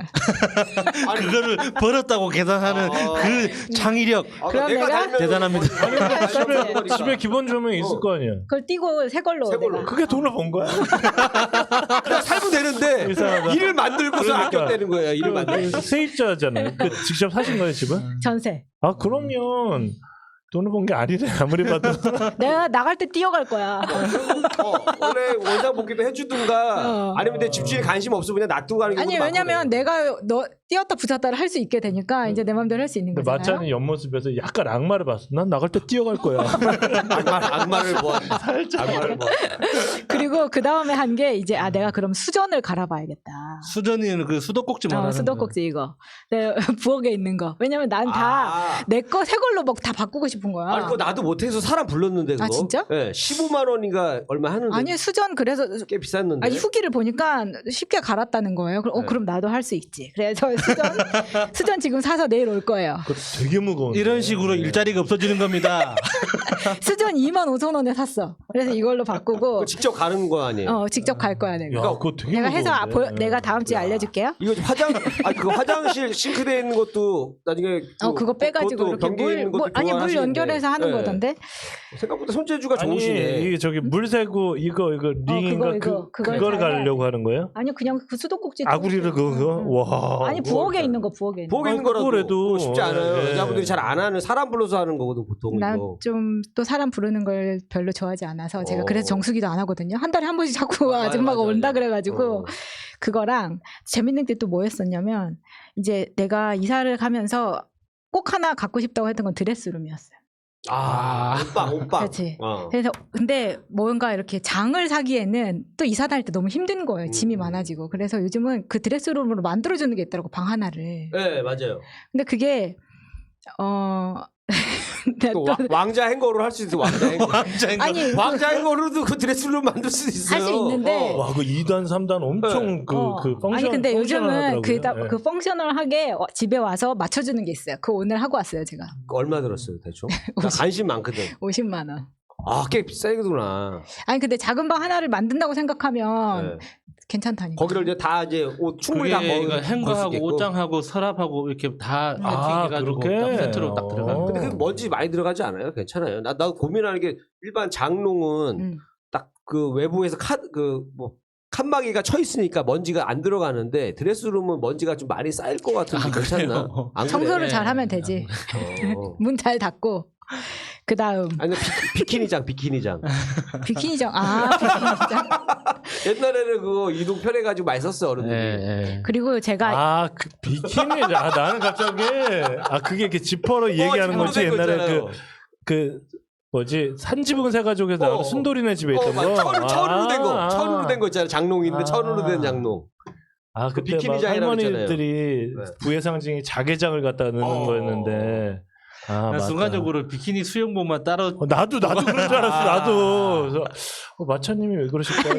그거를 벌었다고 계산하는 그 창의력. 그럼 내가 대단합니다. 집에 기본 조명이 있을 거 아니야. 그걸 띄고 새 걸로. 내가. 그게 돈을 번 거야. 그냥 살면 되는데 이상하다. 일을 만들고서 그러니까. 아꼈다는 거예요. 일을 만들고. 세입자잖아요. 직접 사신 거예요 집은? 전세. 그러면 돈을 번 게 아니래 아무리 봐도. 내가 나갈 때 뛰어갈 거야. 원래 원상 복귀도 해주든가 아니면 내 집주인이 관심 없으면 그냥 놔두고 가는 경우도 아니 왜냐면 내가 너 뛰었다 붙였다를 할 수 있게 되니까 이제 내 마음대로 할 수 있는 근데 거잖아요. 마찬이 옆모습에서 약간 악마를 봤어. 난 나갈 때 뛰어갈 거야. 악마를 보았다. 악마를 보았다. 그리고 그 다음에 한 게 이제 내가 그럼 수전을 갈아봐야겠다. 수전이는 그 수도꼭지 말하는 수도꼭지 이거. 네, 부엌에 있는 거. 왜냐면 난 다 내 거 새 걸로 막 다 바꾸고 싶은 거야. 아니 그거 나도 못해서 사람 불렀는데 그거. 진짜? 네, 15만 원인가 얼마 하는데. 아니 수전 그래서 꽤 비쌌는데. 아니 후기를 보니까 쉽게 갈았다는 거예요. 그럼 나도 할 수 있지. 그래서 수전 지금 사서 내일 올 거예요. 그거 되게 무거운데. 이런 식으로 일자리가 없어지는 겁니다. 수전 25,000원에 샀어. 그래서 이걸로 바꾸고 그거 직접 가는 거 아니에요? 직접 갈 거야 내가. 야, 그거 되게 내가 해서 무거운데. 내가 다음 주에 알려줄게요. 이거 그 화장실 싱크대에 있는 것도 나중에 그거 빼가지고 이렇게 물 연결해서 하는 거던데. 생각보다 손재주가 아니 좋으시네. 이게 저기 물 새고 이거 링인가 그걸 가려고 하는 거예요? 아니요 그냥 그 수도꼭지. 아구리를 그거 와. 아니 부엌에 있는 거 부엌에 있는 거. 부엌에 있는 거라도 그거라도 쉽지 않아요. 예. 여자분들이 잘 안 하는 사람 불러서 하는 거거든 보통. 난 이거. 좀 또 사람 부르는 걸 별로 좋아하지 않아서 제가 그래서 정수기도 안 하거든요. 한 달에 한 번씩 자꾸 아줌마가 온다 그래가지고 그거랑 재밌는 게 또 뭐였었냐면 이제 내가 이사를 가면서 꼭 하나 갖고 싶다고 했던 건 드레스룸이었어요. 옷방. 그렇지. 그래서 근데 뭔가 이렇게 장을 사기에는 또 이사 다닐 때 너무 힘든 거예요. 짐이 많아지고. 그래서 요즘은 그 드레스룸으로 만들어주는 게 있더라고 방 하나를. 네 맞아요. 근데 그게 또 왕자 행거로 할 수 있어. 왕자 행거. 아니 왕자 행거로도 그 드레스룸 만들 수 있어요. 할 수 있는데 와, 그 2단, 3단 엄청 그 펑션. 아니 근데 요즘은 펑션하더라고요. 그 펑셔널하게 집에 와서 맞춰주는 게 있어요. 그거 오늘 하고 왔어요 제가. 얼마 들었어요 대충? 나 관심 많거든. 50만 원. 꽤 비싸구나. 아니 근데 작은 방 하나를 만든다고 생각하면 괜찮다니까. 거기를 이제 다 이제 옷 충분히 다 그게 행거하고 옷장하고 서랍하고 이렇게 다 세팅해가지고 그렇게? 딱 세트로 딱 들어가는. 근데 그 먼지 많이 들어가지 않아요? 괜찮아요. 나 고민하는 게 일반 장롱은 딱 그 외부에서 칸막이가 쳐 있으니까 먼지가 안 들어가는데 드레스룸은 먼지가 좀 많이 쌓일 것 같은데 괜찮나? 안 그래? 청소를 잘 하면 되지. 문 잘 닫고. 그다음 아니 비키니장. 비키니장. 비키니장. 옛날에는 그거 이동 편해가지고 많이 썼어 어른들이. 예. 그리고 제가 그 비키니. 나는 갑자기 그게 이렇게 지퍼로 얘기하는 거지. 지퍼로 된 거 옛날에 있잖아요. 그 뭐지 산지붕 새가족에서 나온 순돌이네 집에 있던 거. 천으로 된 거. 천으로 된 거 있잖아요. 장롱인데 천으로 된 장롱. 그때 비키니장이라고 할머니들이 그랬잖아요. 부의 상징이 자개장을 갖다 넣는 거였는데. 난 맞다. 순간적으로 비키니 수영복만 따로 나도 그런 줄 알았어. 나도. 그래서 마차님이 왜 그러실까?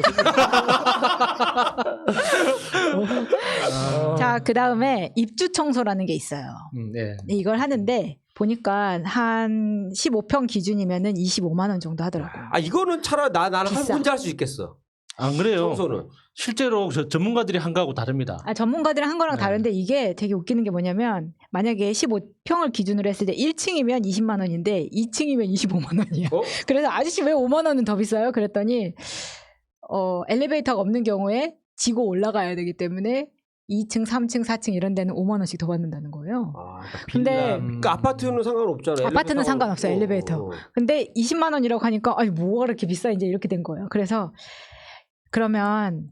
자, 그다음에 입주 청소라는 게 있어요. 네. 이걸 하는데 보니까 한 15평 기준이면은 25만 원 정도 하더라고요. 이거는 차라리 나는 비싸. 혼자 할 수 있겠어. 안 그래요. 청소는. 실제로 전문가들이 한 거하고 다릅니다. 전문가들이 한 거랑 네. 다른데 이게 되게 웃기는 게 뭐냐면 만약에 15평을 기준으로 했을 때 1층이면 20만 원인데 2층이면 25만 원이에요. 그래서 아저씨 왜 5만 원은 더 비싸요? 그랬더니 엘리베이터가 없는 경우에 지고 올라가야 되기 때문에 2층, 3층, 4층 이런 데는 5만 원씩 더 받는다는 거예요. 근데 그러니까 아파트는 상관없잖아요. 아파트는 상관없어요, 엘리베이터. 근데 20만 원이라고 하니까 뭐가 그렇게 비싸 이제 이렇게 된 거예요. 그래서 그러면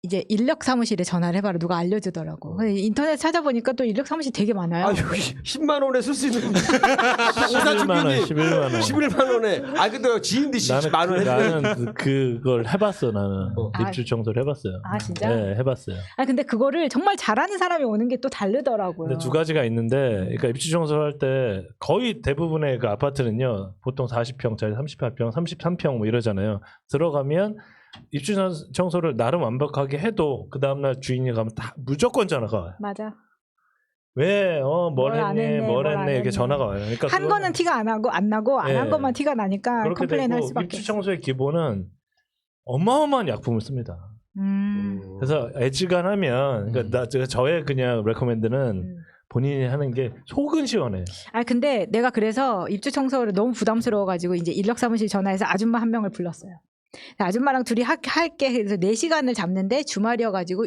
이제 인력 사무실에 전화를 해봐라. 누가 알려주더라고. 인터넷 찾아보니까 또 인력 사무실 되게 많아요. 여기 10만 원에 쓸 수 있는 11만 원, 11만 원. 11만 원에. 근데 지인들 10만 원 했는데. 나는 그걸 해봤어. 나는 입주 청소를 해봤어요. 진짜? 네, 해봤어요. 근데 그거를 정말 잘하는 사람이 오는 게 또 다르더라고요. 근데 두 가지가 있는데, 그러니까 입주 청소를 할 때 거의 대부분의 그 아파트는요, 보통 40평짜리, 38평, 33평 뭐 이러잖아요. 들어가면 입주 청소를 나름 완벽하게 해도 그 다음날 주인이 가면 다 무조건 전화가 와요. 맞아. 왜 뭘 안 했네, 했네, 뭘 뭘 안 했네 이렇게 했네. 전화가 와요. 그러니까 한 거는 티가 안 나고 안 한 예. 것만 티가 나니까 그렇게 컴플레인 할 되고 수밖에 입주 없어. 청소의 기본은 어마어마한 약품을 씁니다. 그래서 애지간하면 그러니까 저의 그냥 레코멘드는 본인이 하는 게 속은 시원해요. 근데 내가 그래서 입주 청소를 너무 부담스러워가지고 이제 인력 사무실 전화해서 아줌마 한 명을 불렀어요. 아줌마랑 둘이 할게 해서 4시간을 잡는데 주말이어가지고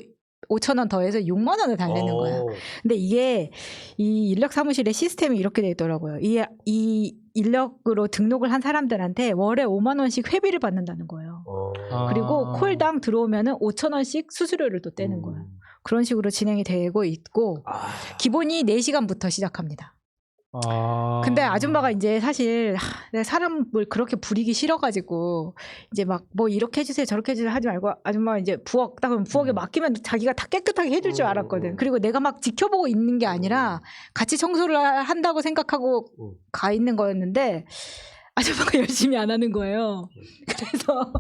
5,000원 더해서 6만 원을 달래는 거야. 근데 이게 이 인력 사무실의 시스템이 이렇게 돼 있더라고요. 이 인력으로 등록을 한 사람들한테 월에 5만 원씩 회비를 받는다는 거예요. 그리고 콜당 들어오면은 5,000원씩 수수료를 또 떼는 거예요. 그런 식으로 진행이 되고 있고 기본이 4시간부터 시작합니다. 근데 아줌마가 이제 사실 내가 사람을 그렇게 부리기 싫어가지고 이제 막 뭐 이렇게 해주세요 저렇게 해주세요 하지 말고 아줌마가 이제 부엌 딱 그러면 부엌에 맡기면 자기가 다 깨끗하게 해줄 줄 알았거든. 그리고 내가 막 지켜보고 있는 게 아니라 같이 청소를 한다고 생각하고 가 있는 거였는데 아줌마가 열심히 안 하는 거예요. 그래서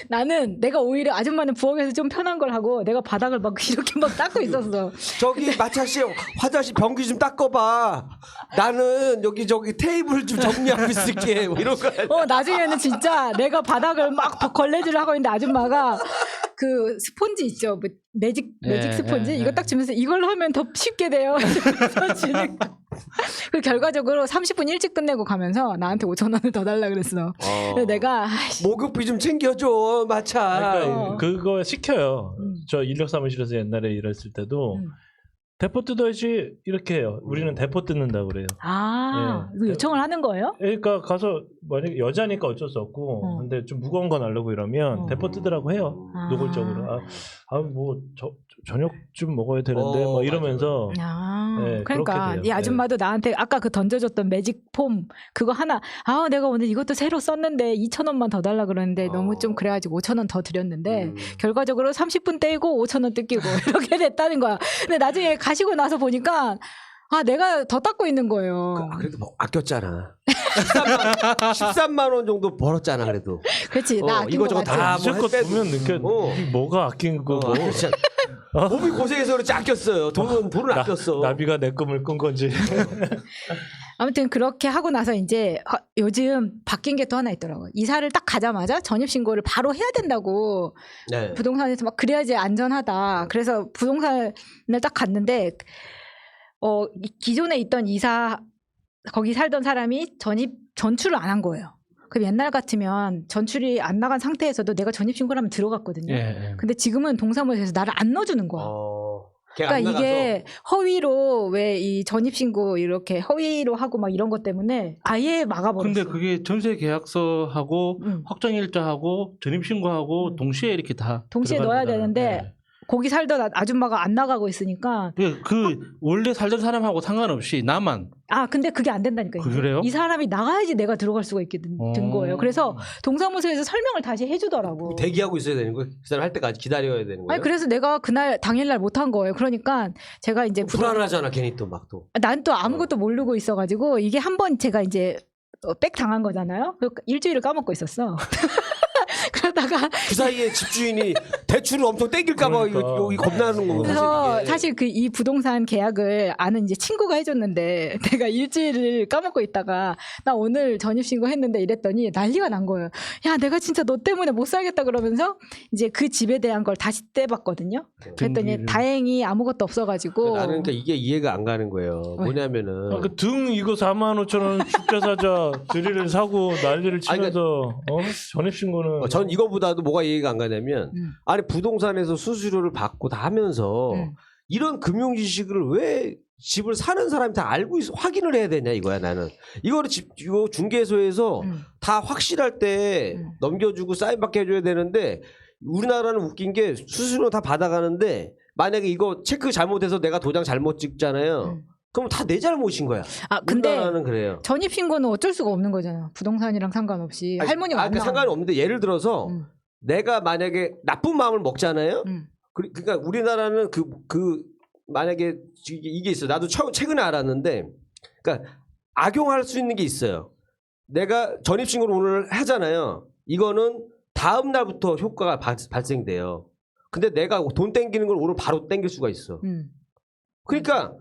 나는 내가 오히려 아줌마는 부엌에서 좀 편한 걸 하고 내가 바닥을 막 이렇게 막 닦고 있었어. 저기 마차씨 화장실 변기 좀 닦아봐. 나는 여기 테이블 좀 정리하고 있을게. 뭐 이런 거. 나중에는 진짜 내가 바닥을 막 걸레질을 하고 있는데 아줌마가 그 스폰지 있죠. 뭐 매직 스폰지 이거 딱 주면서 이걸로 하면 더 쉽게 돼요. 그 결과적으로 30분 일찍 끝내고 가면서 나한테 5,000원을 더 달라 그랬어. 그래서 내가 목욕비 좀 챙겨줘 마차. 그러니까 그거 시켜요. 저 인력 사무실에서 옛날에 일했을 때도 대포 뜯어야지 이렇게 해요. 우리는 대포 뜯는다고 그래요. 이거 요청을 하는 거예요? 그러니까 가서 만약에 여자니까 어쩔 수 없고 근데 좀 무거운 거 날려고 이러면 대포 뜯으라고 해요. 노골적으로. 뭐 저녁 좀 먹어야 되는데 뭐 이러면서 그러니까 그렇게 돼요. 이 아줌마도 나한테 아까 그 던져줬던 매직 폼 그거 하나 내가 오늘 이것도 새로 썼는데 2,000원만 더 달라 그러는데 너무 좀 그래가지고 5,000원 더 드렸는데 결과적으로 30분 떼고 5,000원 뜯기고 이렇게 됐다는 거야. 근데 나중에 가시고 나서 보니까 내가 더 닦고 있는 거예요. 그래도 뭐 아꼈잖아. 13만 원 정도 벌었잖아 그래도. 그렇지. 나 아낀 이거저거 거 맞지? 다 이제껏 보면 느껴 뭐가 아낀 거고 몸이 고생해서 그렇지 아꼈어요. 돈을 아꼈어. 나비가 내 꿈을 꾼 건지. 아무튼 그렇게 하고 나서 이제 요즘 바뀐 게 또 하나 있더라고요. 이사를 딱 가자마자 전입신고를 바로 해야 된다고 부동산에서 막 그래야지 안전하다. 그래서 부동산을 딱 갔는데 기존에 있던 거기 살던 사람이 전출을 안 한 거예요. 그럼 옛날 같으면 전출이 안 나간 상태에서도 내가 전입신고를 하면 들어갔거든요. 근데 지금은 동사무소에서 나를 안 넣어주는 거야. 걔안 그러니까 나가서. 이게 허위로 왜 이 전입신고 이렇게 허위로 하고 막 이런 것 때문에 아예 막아버렸어. 근데 그게 전세 계약서하고 응. 확정일자하고 전입신고하고 응. 동시에 이렇게 다 동시에 들어가는 넣어야 거잖아요. 되는데 네. 거기 살던 아줌마가 안 나가고 있으니까 그 원래 살던 사람하고 상관없이 나만 근데 그게 안 된다니까. 이제. 그래요? 이 사람이 나가야지 내가 들어갈 수가 있게 된 거예요. 그래서 동사무소에서 설명을 다시 해주더라고. 대기하고 있어야 되는 거예요? 그 사람 할 때까지 기다려야 되는 거예요? 아니 그래서 내가 그날 당일날 못 한 거예요. 그러니까 제가 이제 불안하잖아 괜히 또 막 또. 난 또 아무것도 모르고 있어가지고 이게 한 번 제가 이제 백 당한 거잖아요. 일주일을 까먹고 있었어. 그러다가 그 사이에 집주인이 대출을 엄청 땡길까봐 그러니까. 이거 겁나는 거고. 그래서 사실 그 이 부동산 계약을 아는 이제 친구가 해줬는데 내가 일주일을 까먹고 있다가 나 오늘 전입신고 했는데 이랬더니 난리가 난 거예요. 야 내가 진짜 너 때문에 못 살겠다 그러면서 이제 그 집에 대한 걸 다시 떼봤거든요. 그랬더니 등기를. 다행히 아무것도 없어가지고 나는 그러니까 이게 이해가 안 가는 거예요. 뭐냐면은 그 등 이거 45,000원 축제사자 드릴을 사고 난리를 치면서 전입신고는 전 이거보다도 뭐가 이해가 안 가냐면 아니 부동산에서 수수료를 받고 다 하면서 이런 금융 지식을 왜 집을 사는 사람이 다 알고 있어 확인을 해야 되냐 이거야 나는. 이거를 이거 중개소에서 다 확실할 때 넘겨주고 사인받게 해줘야 되는데 우리나라는 웃긴 게 수수료 다 받아가는데 만약에 이거 체크 잘못해서 내가 도장 잘못 찍잖아요. 그럼 다 내 잘못인 거야. 근데 우리나라는 그래요. 전입신고는 어쩔 수가 없는 거잖아. 부동산이랑 상관없이 할머니가 안 그러니까 나가. 상관이 없는데 예를 들어서 내가 만약에 나쁜 마음을 먹잖아요. 그러니까 우리나라는 그 만약에 이게 있어. 나도 최근에 알았는데, 그러니까 악용할 수 있는 게 있어요. 내가 전입신고를 오늘 하잖아요. 이거는 다음 날부터 효과가 발생돼요. 근데 내가 돈 땡기는 걸 오늘 바로 땡길 수가 있어. 그러니까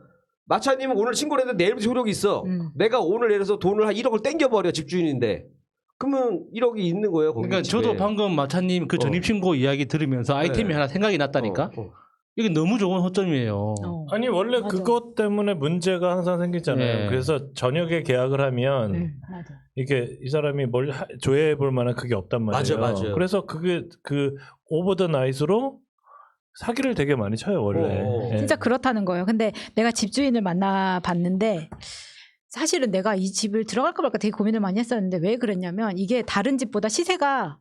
마차님은 오늘 신고를 했는데 내일부터 효력이 있어. 내가 오늘 예를 들어서 돈을 한 1억을 땡겨버려 집주인인데. 그러면 1억이 있는 거예요. 거기 그러니까 집에. 저도 방금 마차님 그 전입신고 이야기 들으면서 아이템이 하나 생각이 났다니까. 이게 너무 좋은 허점이에요. 아니 원래 맞아. 그것 때문에 문제가 항상 생기잖아요. 네. 그래서 저녁에 계약을 하면 맞아. 이게 이 사람이 뭘 조회해 볼 만한 그게 없단 말이에요. 맞아요. 그래서 그게 그 오버 더 나이스로 사기를 되게 많이 쳐요 원래. 예. 진짜 그렇다는 거예요. 근데 내가 집주인을 만나봤는데 사실은 내가 이 집을 들어갈까 말까 되게 고민을 많이 했었는데 왜 그랬냐면 이게 다른 집보다 시세가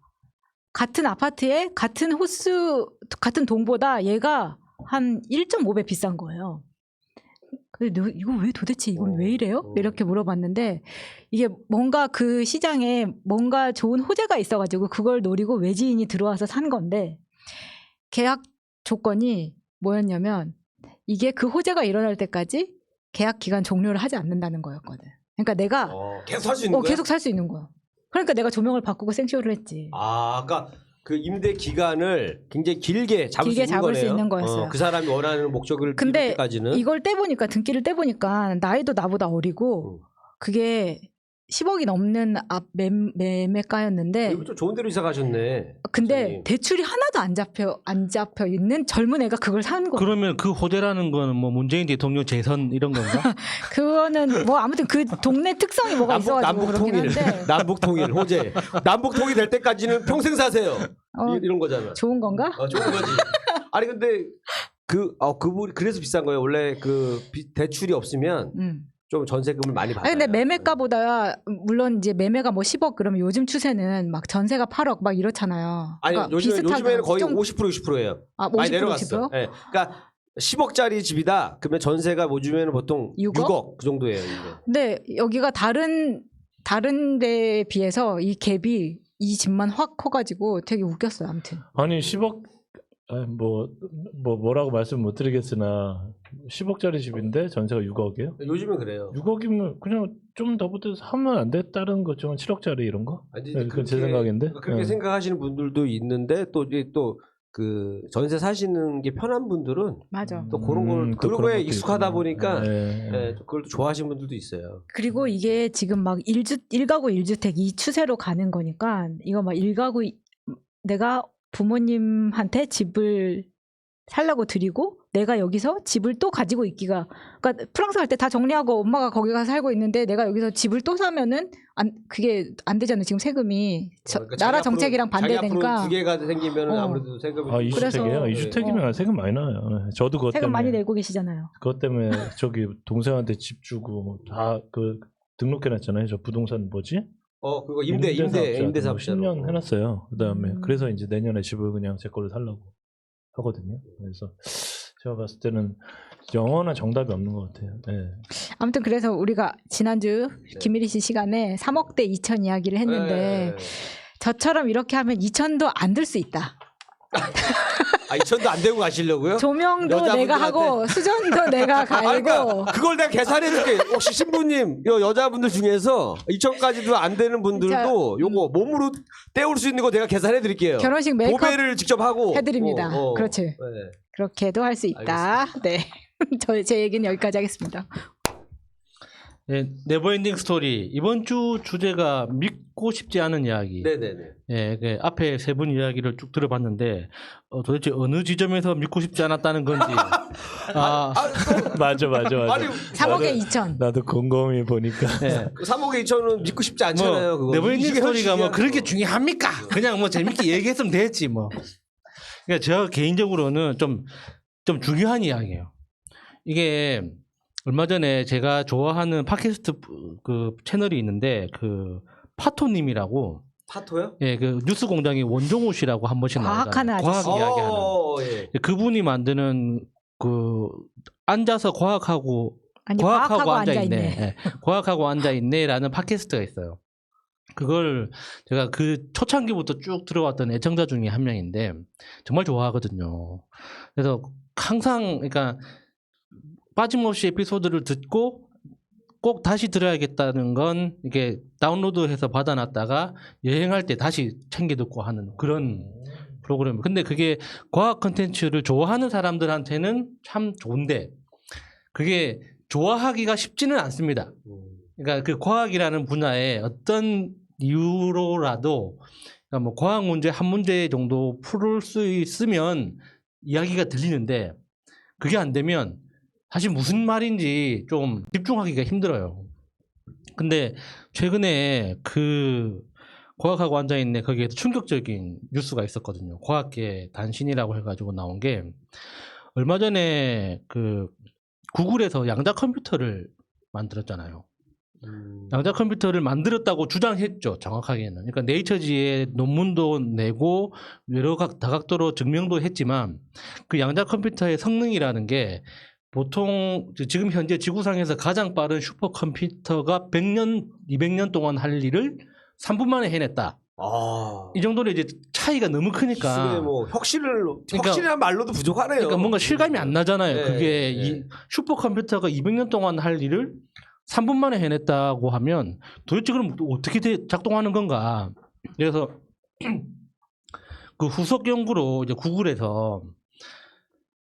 같은 아파트에 같은 호수 같은 동보다 얘가 한 1.5배 비싼 거예요. 근데 이거 왜 도대체 이건 왜 이래요? 이렇게 물어봤는데 이게 뭔가 그 시장에 뭔가 좋은 호재가 있어가지고 그걸 노리고 외지인이 들어와서 산 건데 계약 조건이 뭐였냐면 이게 그 호재가 일어날 때까지 계약 기간 종료를 하지 않는다는 거였거든. 그러니까 내가 계속 살 수 있는 거야? 계속 살 수 있는 거야. 그러니까 내가 조명을 바꾸고 생쇼를 했지. 그러니까 그 임대 기간을 굉장히 길게 잡을 길게 수 있는 잡을 거네요. 수 있는 거였어요. 그 사람이 원하는 목적을 이룰 근데 때까지는. 이걸 떼보니까 등기를 떼보니까 나이도 나보다 어리고 그게 10억이 넘는 매매가였는데 이거 좀 좋은 데로 이사 가셨네. 근데 선생님. 대출이 하나도 안 잡혀 있는 젊은 애가 그걸 사는 거야. 그러면 그 호재라는 거는 뭐 문재인 대통령 재선 이런 건가? 그거는 뭐 아무튼 그 동네 특성이 뭐가 있어가지고 그렇긴 통일, 한데 남북 통일 호재. 남북 통일 될 때까지는 평생 사세요. 이런 거잖아. 좋은 건가? 좋은 거지. 아니 근데 그분이 그래서 비싼 거예요. 원래 그 대출이 없으면 좀 전세금을 많이 받아요. 아니 근데 매매가보다 물론 이제 매매가 뭐 10억 그러면 요즘 추세는 막 전세가 8억 막 이렇잖아요. 아니 그러니까 요즘에는 거의 좀- 50% 60%예요. 뭐 많이 50% 내려갔어. 60%? 예. 그러니까 10억짜리 집이다. 그러면 전세가 요즘에는 보통 6억 그 정도예요. 이제. 근데 여기가 다른 데에 비해서 이 갭이 이 집만 확 커가지고 되게 웃겼어요. 아무튼 아니 10억 뭐라고 말씀 못 드리겠으나 10억짜리 집인데 전세가 6억이에요? 요즘은 그래요. 6억이면 그냥 좀 더 하면 안 됐다는 거죠. 7억짜리 이런 거? 아니, 그건 제 생각인데. 그렇게 생각하시는 분들도 있는데 또 그 전세 사시는 게 편한 분들은 맞아. 또 그런 걸 또 그런 그런 거에 것도 익숙하다 있구나. 보니까 예. 그걸 또 좋아하시는 분들도 있어요. 그리고 이게 지금 막 1가구 1주택 이 추세로 가는 거니까 이거 막 1가구 내가 부모님한테 집을 살라고 드리고 내가 여기서 집을 또 가지고 있기가 그러니까 프랑스 갈 때 다 정리하고 엄마가 거기 가서 살고 있는데 내가 여기서 집을 또 사면은 그게 안 되잖아요. 지금 세금이 그러니까 나라 자기 앞으로- 정책이랑 자기 반대되니까 앞으로 두 개가 생기면 어. 아무래도 세금이 아, 이주택이에요? 그래서- 이주택이면 세금 많이 나와요. 저도 그것 세금 때문에 많이 내고 계시잖아요. 그것 때문에 저기 동생한테 집 주고 다 그 등록해놨잖아요. 저 부동산 뭐지? 그거 임대 사업자 10년 해놨어요. 그다음에 음. 그래서 이제 내년에 집을 그냥 제 걸로 살라고 하거든요. 그래서 제가 봤을 때는 영원한 정답이 없는 것 같아요. 네. 아무튼 그래서 우리가 지난주 김일희 씨 시간에 3억 대 2천 이야기를 했는데 저처럼 이렇게 하면 2천도 안 들 수 있다. 2천도 안 되고 가시려고요? 조명도 내가 여자분들한테- 하고 수전도 내가 갈고 그러니까 그걸 내가 계산해줄게. 혹시 신부님 여자분들 중에서 2천까지도 안 되는 분들도 요거 몸으로 때울 수 있는 거 내가 계산해드릴게요. 결혼식 메이크업 도배를 직접 하고 해드립니다. 그렇지. 네. 그렇게도 할 수 있다. 네. 제 얘기는 여기까지 하겠습니다. 예, 네버엔딩 스토리 이번 주 주제가 믿고 싶지 않은 이야기. 네네네. 예, 그 앞에 세 분 이야기를 쭉 들어봤는데 도대체 어느 지점에서 믿고 싶지 않았다는 건지. 맞아. 아니 3억에 2천. 나도 곰곰이 보니까 예. 3억에 2천은 믿고 싶지 않잖아요. 그거. 네버엔딩 이게 스토리가 뭐 현실이야, 그렇게 그거. 중요합니까? 그냥 뭐 재밌게 얘기했으면 됐지 뭐. 그러니까 저 개인적으로는 좀 중요한 이야기예요. 이게 얼마 전에 제가 좋아하는 팟캐스트 그 채널이 있는데 그 파토님이라고 파토요? 예, 그 뉴스 공장의 원종호 씨라고 한 번씩 과학하는 나오잖아요. 과학 아저씨. 이야기하는. 예. 그분이 만드는 그 앉아서 과학하고 아니 과학하고 앉아 있네. 예, 과학하고 앉아 있네라는 팟캐스트가 있어요. 그걸 제가 그 초창기부터 쭉 들어왔던 애청자 중에 한 명인데 정말 좋아하거든요. 그래서 항상 그러니까 빠짐없이 에피소드를 듣고 꼭 다시 들어야겠다는 건 이게 다운로드해서 받아놨다가 여행할 때 다시 챙겨 듣고 하는 그런 프로그램. 근데 그게 과학 컨텐츠를 좋아하는 사람들한테는 참 좋은데 그게 좋아하기가 쉽지는 않습니다. 그러니까 그 과학이라는 분야에 어떤 이유로라도 그러니까 뭐 과학 문제 한 문제 정도 풀을 수 있으면 이야기가 들리는데 그게 안 되면 사실 무슨 말인지 좀 집중하기가 힘들어요. 근데 최근에 그 과학하고 앉아있네 거기에서 충격적인 뉴스가 있었거든요. 과학계 단신이라고 해가지고 나온 게 얼마 전에 그 구글에서 양자 컴퓨터를 만들었잖아요. 양자 컴퓨터를 만들었다고 주장했죠. 정확하게는. 그러니까 네이처지에 논문도 내고 여러 다각도로 증명도 했지만 그 양자 컴퓨터의 성능이라는 게 보통 지금 현재 지구상에서 가장 빠른 슈퍼컴퓨터가 100년, 200년 동안 할 일을 3분 만에 해냈다. 이 정도로 이제 차이가 너무 크니까. 기술의 뭐 혁신이란 말로도 부족하네요. 그러니까 뭔가 실감이 안 나잖아요. 네, 그게 네. 이 슈퍼컴퓨터가 200년 동안 할 일을 3분 만에 해냈다고 하면 도대체 그럼 어떻게 작동하는 건가? 그래서 그 후속 연구로 이제 구글에서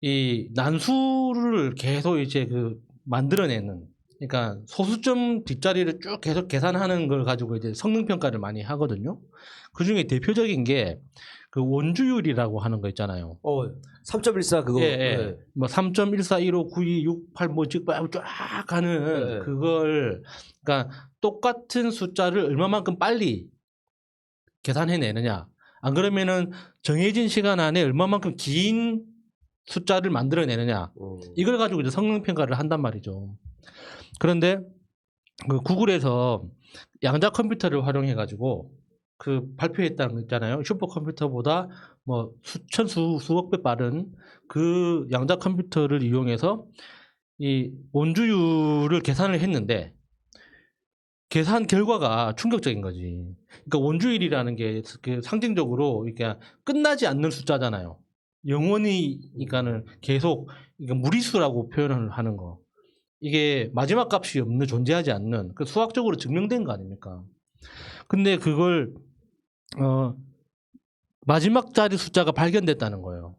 이 난수를 계속 이제 그 만들어내는 그러니까 소수점 뒷자리를 쭉 계속 계산하는 걸 가지고 이제 성능 평가를 많이 하거든요. 그 중에 대표적인 게 그 원주율이라고 하는 거 있잖아요. 3.14 그거. 예, 예. 뭐 3.14159268 뭐 쭉 가는 네. 그걸 그러니까 똑같은 숫자를 얼마만큼 빨리 계산해내느냐. 안 그러면은 정해진 시간 안에 얼마만큼 긴 숫자를 만들어내느냐. 이걸 가지고 이제 성능 평가를 한단 말이죠. 그런데 그 구글에서 양자 컴퓨터를 활용해 가지고 그 발표했다는 거 있잖아요. 슈퍼컴퓨터보다 뭐 수천 수억 배 빠른 그 양자 컴퓨터를 이용해서 이 원주율을 계산을 했는데 계산 결과가 충격적인 거지. 그러니까 원주율이라는 게 상징적으로 그러니까 끝나지 않는 숫자잖아요. 영원히 그러니까는 계속 그러니까 무리수라고 표현을 하는 거. 이게 마지막 값이 없는 존재하지 않는 그 수학적으로 증명된 거 아닙니까? 근데 그걸 마지막 자리 숫자가 발견됐다는 거예요.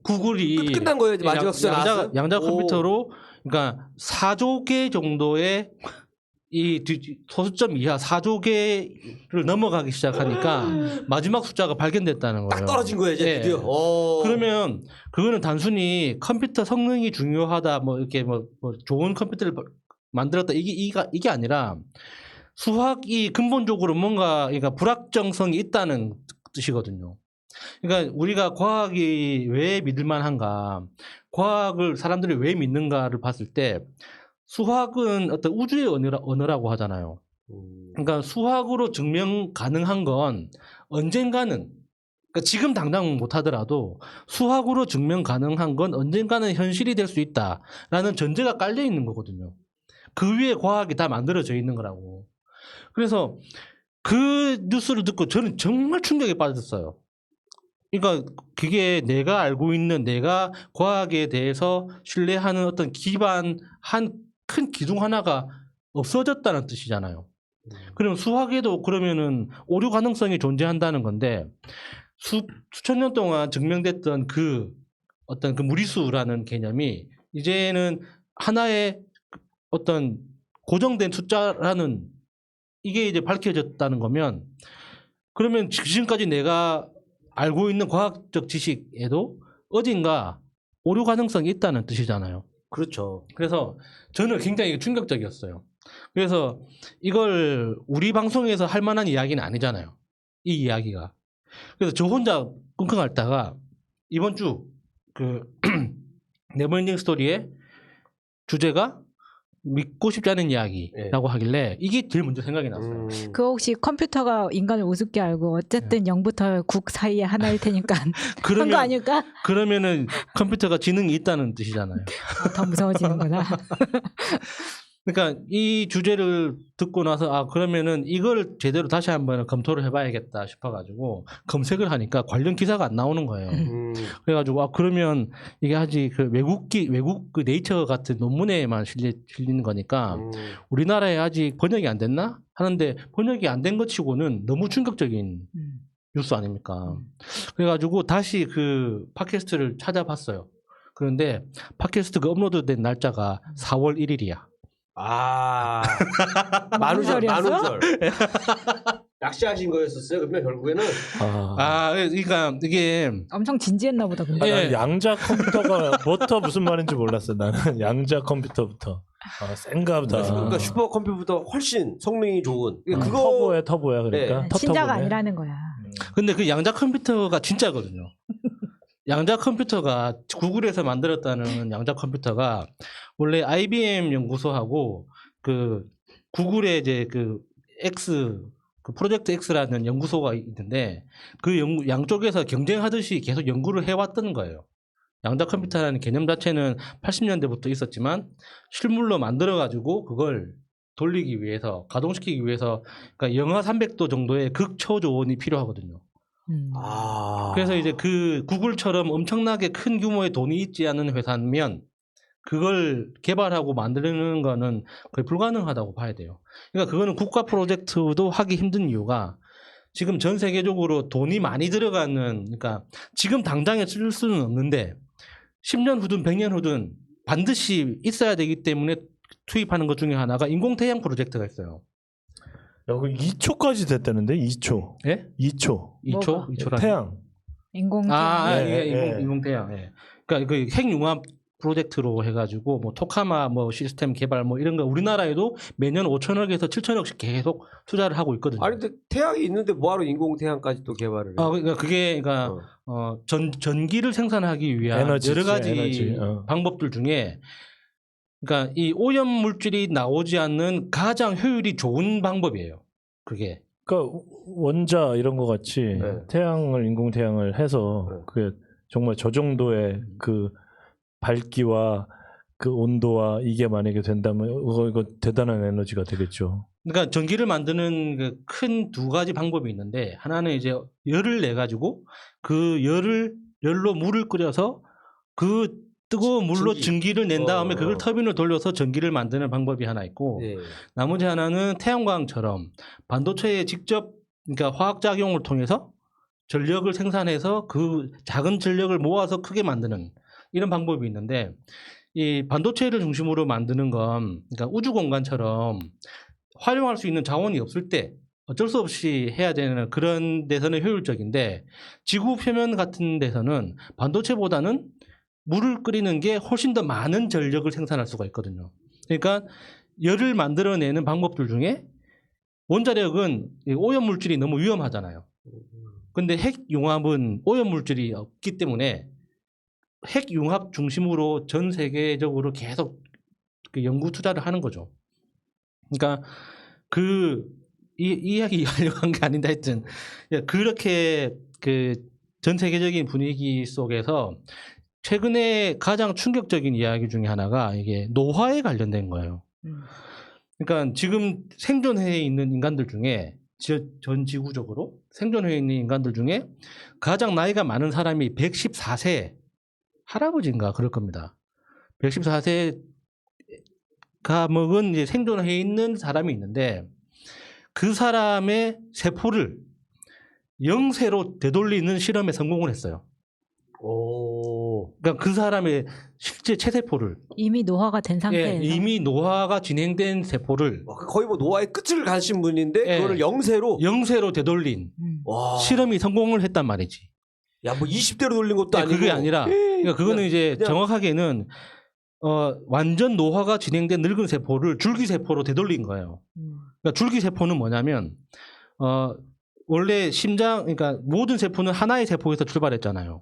구글이 끝난 거예요. 이제 마지막 숫자 나왔어요? 양자 컴퓨터로 그러니까 4조 개 정도의 이 소수점 이하 4조 개를 넘어가기 시작하니까 마지막 숫자가 발견됐다는 거예요. 딱 떨어진 거예요 이제 예. 드디어. 그러면 그거는 단순히 컴퓨터 성능이 중요하다 뭐 이렇게 뭐 좋은 컴퓨터를 만들었다 이게 아니라 수학이 근본적으로 뭔가 그러니까 불확정성이 있다는 뜻이거든요. 그러니까 우리가 과학이 왜 믿을만한가, 과학을 사람들이 왜 믿는가를 봤을 때 수학은 어떤 우주의 언어라고 하잖아요. 그러니까 수학으로 증명 가능한 건 언젠가는, 그러니까 지금 당장 못하더라도 수학으로 증명 가능한 건 언젠가는 현실이 될 수 있다라는 전제가 깔려 있는 거거든요. 그 위에 과학이 다 만들어져 있는 거라고. 그래서 그 뉴스를 듣고 저는 정말 충격에 빠졌어요. 그러니까 그게 내가 알고 있는, 내가 과학에 대해서 신뢰하는 어떤 기반 한 큰 기둥 하나가 없어졌다는 뜻이잖아요. 그럼 수학에도 그러면은 오류 가능성이 존재한다는 건데 수천 년 동안 증명됐던 그 어떤 그 무리수라는 개념이 이제는 하나의 어떤 고정된 숫자라는 이게 이제 밝혀졌다는 거면, 그러면 지금까지 내가 알고 있는 과학적 지식에도 어딘가 오류 가능성이 있다는 뜻이잖아요. 그렇죠. 그래서 저는 굉장히 충격적이었어요. 그래서 이걸 우리 방송에서 할 만한 이야기는 아니잖아요, 이 이야기가. 그래서 저 혼자 끙끙 앓다가 이번 주 그 네버엔딩 스토리의 주제가 믿고 싶지 않은 이야기라고 하길래 이게 제일 먼저 생각이 났어요. 그거 혹시 컴퓨터가 인간을 우습게 알고 어쨌든 0부터 9 사이에 하나일 테니까 한 거 아닐까? 그러면은 컴퓨터가 지능이 있다는 뜻이잖아요. 더 무서워지는구나. 그러니까 이 주제를 듣고 나서 그러면은 이걸 제대로 다시 한번 검토를 해봐야겠다 싶어가지고 검색을 하니까 관련 기사가 안 나오는 거예요. 그래가지고 그러면 이게 아직 그 외국 그 네이처 같은 논문에만 실리는 거니까 우리나라에 아직 번역이 안 됐나 하는데, 번역이 안 된 것 치고는 너무 충격적인 뉴스 아닙니까? 그래가지고 다시 그 팟캐스트를 찾아봤어요. 그런데 팟캐스트 그 업로드된 날짜가 4월 1일이야. 만우절. 만우절이었어? 낚시하신 거였었어요. 그러면 결국에는 그러니까 이게 엄청 진지했나 보다. 근데. 난 양자 컴퓨터가 무슨 말인지 몰랐어. 나는 양자 컴퓨터부터. 센가 보다. 그러니까 슈퍼컴퓨터보다 훨씬 성능이 좋은. 그거 터보야 그러니까. 신자가 아니라는 거야. 근데 그 양자 컴퓨터가 진짜거든요. 양자 컴퓨터가 구글에서 만들었다는 양자 컴퓨터가 원래 IBM 연구소하고 그 구글의 이제 그 프로젝트 X라는 연구소가 있는데 그 양쪽에서 경쟁하듯이 계속 연구를 해왔던 거예요. 양자 컴퓨터라는 개념 자체는 80년대부터 있었지만 실물로 만들어가지고 그걸 돌리기 위해서, 가동시키기 위해서 그러니까 영하 300도 정도의 극초저온이 필요하거든요. 그래서 이제 그 구글처럼 엄청나게 큰 규모의 돈이 있지 않은 회사면 그걸 개발하고 만드는 거는 거의 불가능하다고 봐야 돼요. 그러니까 그거는 국가 프로젝트도 하기 힘든 이유가 지금 전 세계적으로 돈이 많이 들어가는, 그러니까 지금 당장에 쓸 수는 없는데 10년 후든 100년 후든 반드시 있어야 되기 때문에 투입하는 것 중에 하나가 인공태양 프로젝트가 있어요. 여기 2초까지 됐다는데 2초. 예? 2초. 2초라는 태양. 인공태양. 이게 인공태양. 예. 그러니까 그 핵융합 프로젝트로 해가지고 뭐 토카마 뭐 시스템 개발 뭐 이런 거 우리나라에도 매년 5천억에서 7천억씩 계속 투자를 하고 있거든요. 아니 근데 태양이 있는데 뭐하러 인공태양까지 또 개발을 해? 그러니까 그게 전기를 생산하기 위한 여러 가지 방법들 중에, 그러니까 이 오염 물질이 나오지 않는 가장 효율이 좋은 방법이에요. 그게. 그러니까 원자 이런 거 같이 태양을 인공태양을 해서 그게 정말 저 정도의 그 밝기와 그 온도와 이게 만약에 된다면 이거 대단한 에너지가 되겠죠. 그러니까 전기를 만드는 그 큰 두 가지 방법이 있는데, 하나는 이제 열을 내 가지고 그 열로 물을 끓여서 그 뜨거운 물로 전기를 낸 다음에 그걸 터빈을 돌려서 전기를 만드는 방법이 하나 있고, 나머지 하나는 태양광처럼 반도체에 직접, 그러니까 화학작용을 통해서 전력을 생산해서 그 작은 전력을 모아서 크게 만드는 이런 방법이 있는데, 이 반도체를 중심으로 만드는 건 그러니까 우주 공간처럼 활용할 수 있는 자원이 없을 때 어쩔 수 없이 해야 되는 그런 데서는 효율적인데 지구 표면 같은 데서는 반도체보다는 물을 끓이는 게 훨씬 더 많은 전력을 생산할 수가 있거든요. 그러니까 열을 만들어내는 방법들 중에 원자력은 오염물질이 너무 위험하잖아요. 근데 핵융합은 오염물질이 없기 때문에 핵융합 중심으로 전 세계적으로 계속 그 연구 투자를 하는 거죠. 그러니까 이 이야기 하려고 한 게 아닌데 하여튼 그렇게 그 전 세계적인 분위기 속에서 최근에 가장 충격적인 이야기 중에 하나가 이게 노화에 관련된 거예요. 그러니까 지금 생존해 있는 인간들 중에 전 지구적으로 생존해 있는 인간들 중에 가장 나이가 많은 사람이 114세 할아버지인가 그럴 겁니다. 114세가 먹은 이제 생존해 있는 사람이 있는데 그 사람의 세포를 영세로 되돌리는 실험에 성공을 했어요. 그러니까 그 사람의 실제 체세포를 이미 노화가 된 상태에서 이미 노화가 진행된 세포를 거의 뭐 노화의 끝을 가신 분인데 예. 그거를 영세로 되돌린 와. 실험이 성공을 했단 말이지. 야, 뭐 20대로 돌린 것도 아니고 그게 아니라 그러니까 그거는 이제 그냥 정확하게는 완전 노화가 진행된 늙은 세포를 줄기세포로 되돌린 거예요. 그러니까 줄기세포는 뭐냐면 원래 심장 그러니까 모든 세포는 하나의 세포에서 출발했잖아요.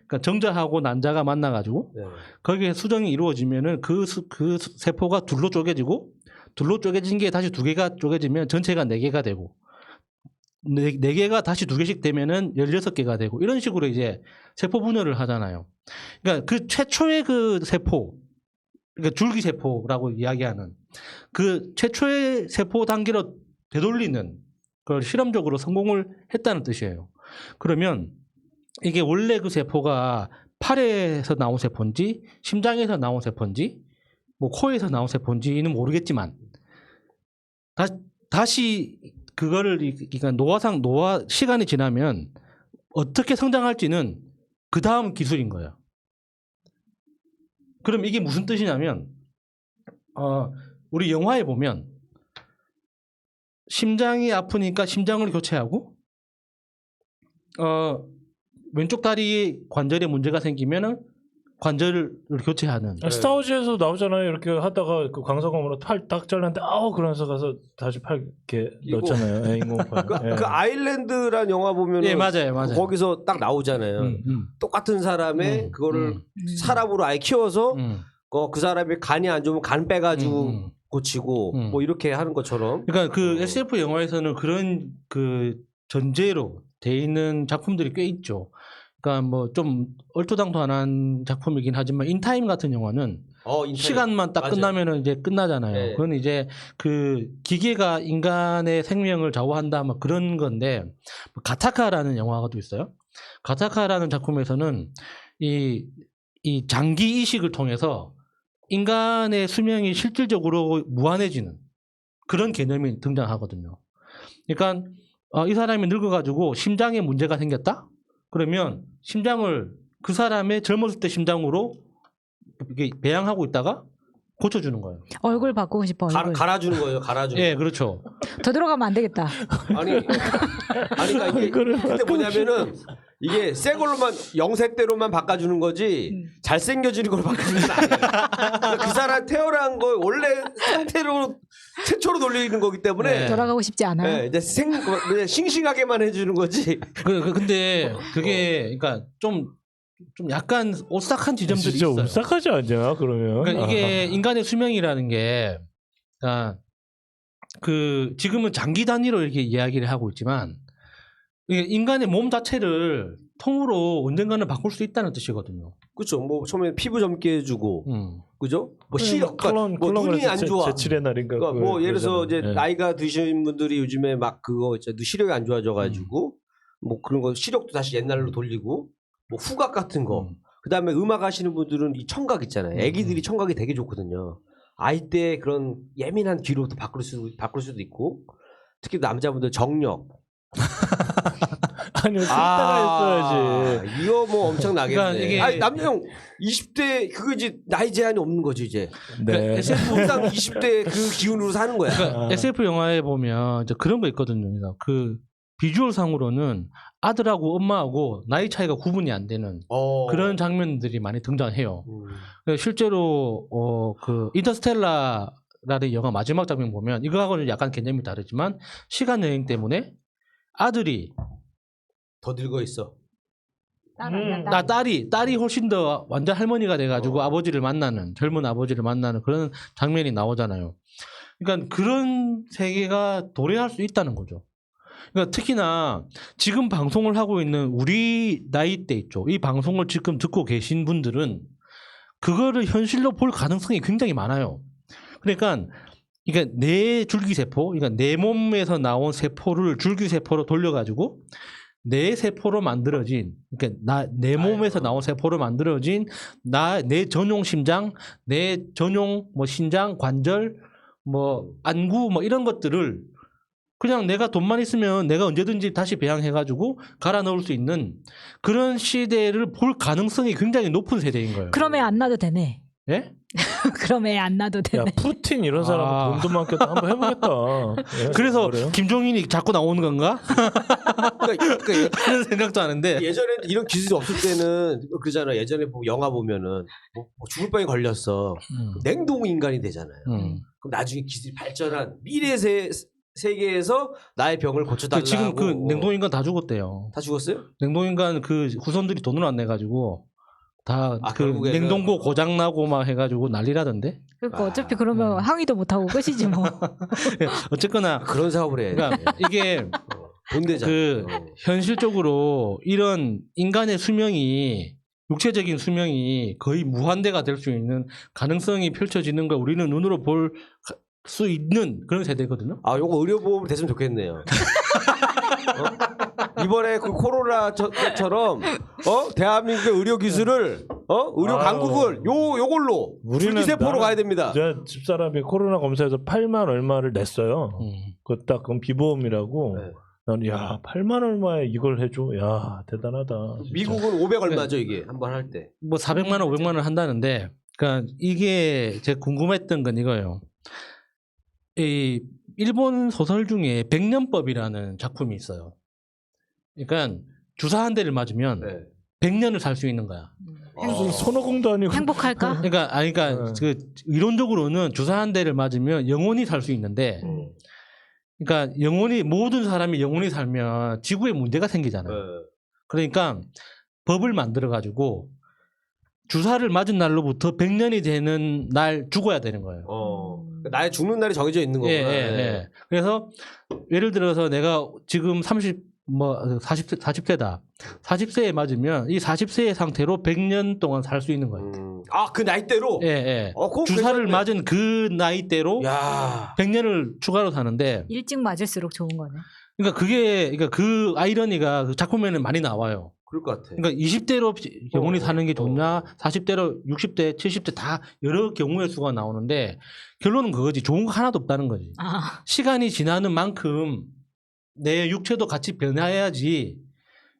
그러니까 정자하고 난자가 만나가지고 네. 거기에 수정이 이루어지면은 그 세포가 둘로 쪼개지고 둘로 쪼개진 게 다시 두 개가 쪼개지면 전체가 4개가 되고 4개가 다시 2개씩 되면은 16개가 되고 이런 식으로 이제 세포 분열을 하잖아요. 그러니까 그 최초의 그 세포, 그러니까 줄기세포라고 이야기하는 그 최초의 세포 단계로 되돌리는 그걸 실험적으로 성공을 했다는 뜻이에요. 그러면 이게 원래 그 세포가 팔에서 나온 세포인지 심장에서 나온 세포인지 뭐 코에서 나온 세포인지는 모르겠지만 다시 그거를 그러니까 노화 시간이 지나면 어떻게 성장할지는 그 다음 기술인 거예요. 그럼 이게 무슨 뜻이냐면 우리 영화에 보면 심장이 아프니까 심장을 교체하고 왼쪽 다리 관절에 문제가 생기면은 관절을 교체하는. 스타워즈에서 나오잖아요. 이렇게 하다가 그 광석검으로 팔 딱 잘랐는데 그러면서 가서 다시 팔 이렇게 넣잖아요. 예, 인공팔. 그 아일랜드란 영화 보면 예, 맞아요. 거기서 딱 나오잖아요. 똑같은 사람의 그거를 사람으로 아예 키워서 그 사람이 간이 안 좋으면 간 빼가지고 고치고 뭐 이렇게 하는 것처럼. 그러니까 그 SF 영화에서는 그런 그 전제로 돼 있는 작품들이 꽤 있죠. 그러니까 뭐 좀 얼토당토안한 작품이긴 하지만 인타임 같은 영화는 인타임. 시간만 딱 맞아요. 끝나면은 이제 끝나잖아요. 네. 그건 이제 그 기계가 인간의 생명을 좌우한다 뭐 그런 건데 가타카라는 영화가 또 있어요. 가타카라는 작품에서는 이 장기 이식을 통해서 인간의 수명이 실질적으로 무한해지는 그런 개념이 등장하거든요. 그러니까 이 사람이 늙어가지고 심장에 문제가 생겼다? 그러면 심장을 그 사람의 젊었을 때 심장으로 이렇게 배양하고 있다가 고쳐주는 거예요. 얼굴 바꾸고 싶어. 얼굴. 갈아주는 거예요. 갈아주는. 예, 그렇죠. 더 들어가면 안 되겠다. 아니 그러니까 이게 근데 뭐냐면은 이게 새 걸로만 영색대로만 바꿔주는 거지 잘생겨지는 걸로 바꿔주는 건 아니에요. 그러니까 그 사람 태어난 거 원래 상태로 최초로 돌리는 거기 때문에 네. 돌아가고 싶지 않아요. 네, 이제 그냥 싱싱하게만 해주는 거지. 근데 그게 그러니까 좀 약간 오싹한 지점들이 진짜 있어요. 오싹하지 않냐 그러면? 그러니까 이게 인간의 수명이라는 게 그 지금은 장기 단위로 이렇게 이야기를 하고 있지만 이게 인간의 몸 자체를 통으로 언젠가는 바꿀 수 있다는 뜻이거든요. 그렇죠. 뭐 처음에 피부 젊게 해주고, 그죠? 뭐 시력, 뭐 눈이 안 좋아. 제칠의 날인가. 그러니까 뭐 예를 들어서 이제 네. 나이가 드신 분들이 요즘에 막 그거 있잖아요. 시력이 안 좋아져가지고 뭐 그런 거 시력도 다시 옛날로 돌리고 뭐 후각 같은 거. 그다음에 음악 하시는 분들은 이 청각 있잖아요. 애기들이 청각이 되게 좋거든요. 아이 때 그런 예민한 귀로도 바꿀 수도 있고 특히 남자분들 정력. 아니 쓸 때가 있어야지. 이거 뭐 엄청나겠네. 그러니까 이게- 아니 남녀형 20대 그거 이제 나이 제한이 없는 거죠 이제. 네. 항상 20대 그 기운으로 사는 거야. 그러니까 SF 영화에 보면 이제 그런 거 있거든요. 그러니까 그 비주얼 상으로는 아들하고 엄마하고 나이 차이가 구분이 안 되는 그런 장면들이 많이 등장해요. 그러니까 실제로 그 인터스텔라라는 영화 마지막 장면 보면 이거하고는 약간 개념이 다르지만 시간 여행 때문에 아들이 더 늙어 있어. 딸이 훨씬 더 완전 할머니가 돼가지고 아버지를 만나는 젊은 아버지를 만나는 그런 장면이 나오잖아요. 그러니까 그런 세계가 도래할 수 있다는 거죠. 그러니까 특히나 지금 방송을 하고 있는 우리 나이대 있죠. 이 방송을 지금 듣고 계신 분들은 그거를 현실로 볼 가능성이 굉장히 많아요. 그러니까 내 줄기세포, 그러니까 내 몸에서 나온 세포를 줄기세포로 돌려가지고 내 세포로 만들어진, 그러니까 내 몸에서 나온 세포로 만들어진 내 전용 심장, 내 전용 뭐 신장, 관절, 뭐 안구 뭐 이런 것들을 그냥 내가 돈만 있으면 내가 언제든지 다시 배양해가지고 갈아 넣을 수 있는 그런 시대를 볼 가능성이 굉장히 높은 세대인 거예요. 그럼 애 안 낳아도 되네. 예? 그럼 애 안 낳아도 야 되네. 푸틴 이런 사람 돈도 많겠다. 한번 해보겠다. 예, 그래서 그래요? 김종인이 자꾸 나오는 건가? 그러니까 그런 생각도 하는데. 예전에 이런 기술이 없을 때는 그러잖아. 예전에 영화 보면은 뭐 죽을 병에 걸렸어. 냉동 인간이 되잖아요. 그럼 나중에 기술이 발전한 미래 세계에서 나의 병을 고쳐달라고. 지금 그 냉동인간 다 죽었대요. 다 죽었어요? 냉동인간 그 후손들이 돈을 안 내가지고 다 그 결국에는 냉동고 고장 나고 막 해가지고 난리라던데. 그러니까 어차피 그러면 항의도 못 하고 끝이지 뭐. 어쨌거나 그런 사업을 해. 그러니까 이게 돈 되잖아. 그 현실적으로 이런 인간의 수명이 육체적인 수명이 거의 무한대가 될 수 있는 가능성이 펼쳐지는 걸 우리는 눈으로 볼 수 있는 그런 세대거든요. 요거 의료보험 됐으면 좋겠네요. 이번에 그 코로나처럼 대한민국의 의료 기술을 의료 강국을 요걸로 줄기세포로 가야 됩니다. 제 집사람이 코로나 검사에서 8만 얼마를 냈어요. 그건 비보험이라고. 네. 나는 야 8만 얼마에 이걸 해줘. 야 대단하다. 진짜. 미국은 500 얼마죠 이게 한 번 할 때. 뭐 400만 원, 500만 원 한다는데, 그러니까 이게 제가 궁금했던 건 이거예요. 이 일본 소설 중에 백년법이라는 작품이 있어요. 그러니까 주사 한 대를 맞으면 네. 100년을 살 수 있는 거야. 무슨 손오공도 아니고. 행복할까? 그러니까 그 이론적으로는 주사 한 대를 맞으면 영원히 살 수 있는데, 그러니까 모든 사람이 영원히 살면 지구에 문제가 생기잖아요. 그러니까 법을 만들어 가지고 주사를 맞은 날로부터 100년이 되는 날 죽어야 되는 거예요. 나의 죽는 날이 정해져 있는 거구나. 예. 그래서 예를 들어서 내가 지금 40세다. 40세에 맞으면 이 40세의 상태로 100년 동안 살 수 있는 거예요. 그 나이대로? 예. 그건 주사를 괜찮네. 맞은 그 나이대로 야. 100년을 추가로 사는데, 일찍 맞을수록 좋은 거네. 그러니까 그 아이러니가 그 작품에는 많이 나와요. 그럴 것 같아. 그러니까 20대로 영원히 사는 게 좋냐, 40대로 60대, 70대 다 여러 경우의 수가 나오는데 결론은 그거지. 좋은 거 하나도 없다는 거지. 시간이 지나는 만큼 내 육체도 같이 변해야지.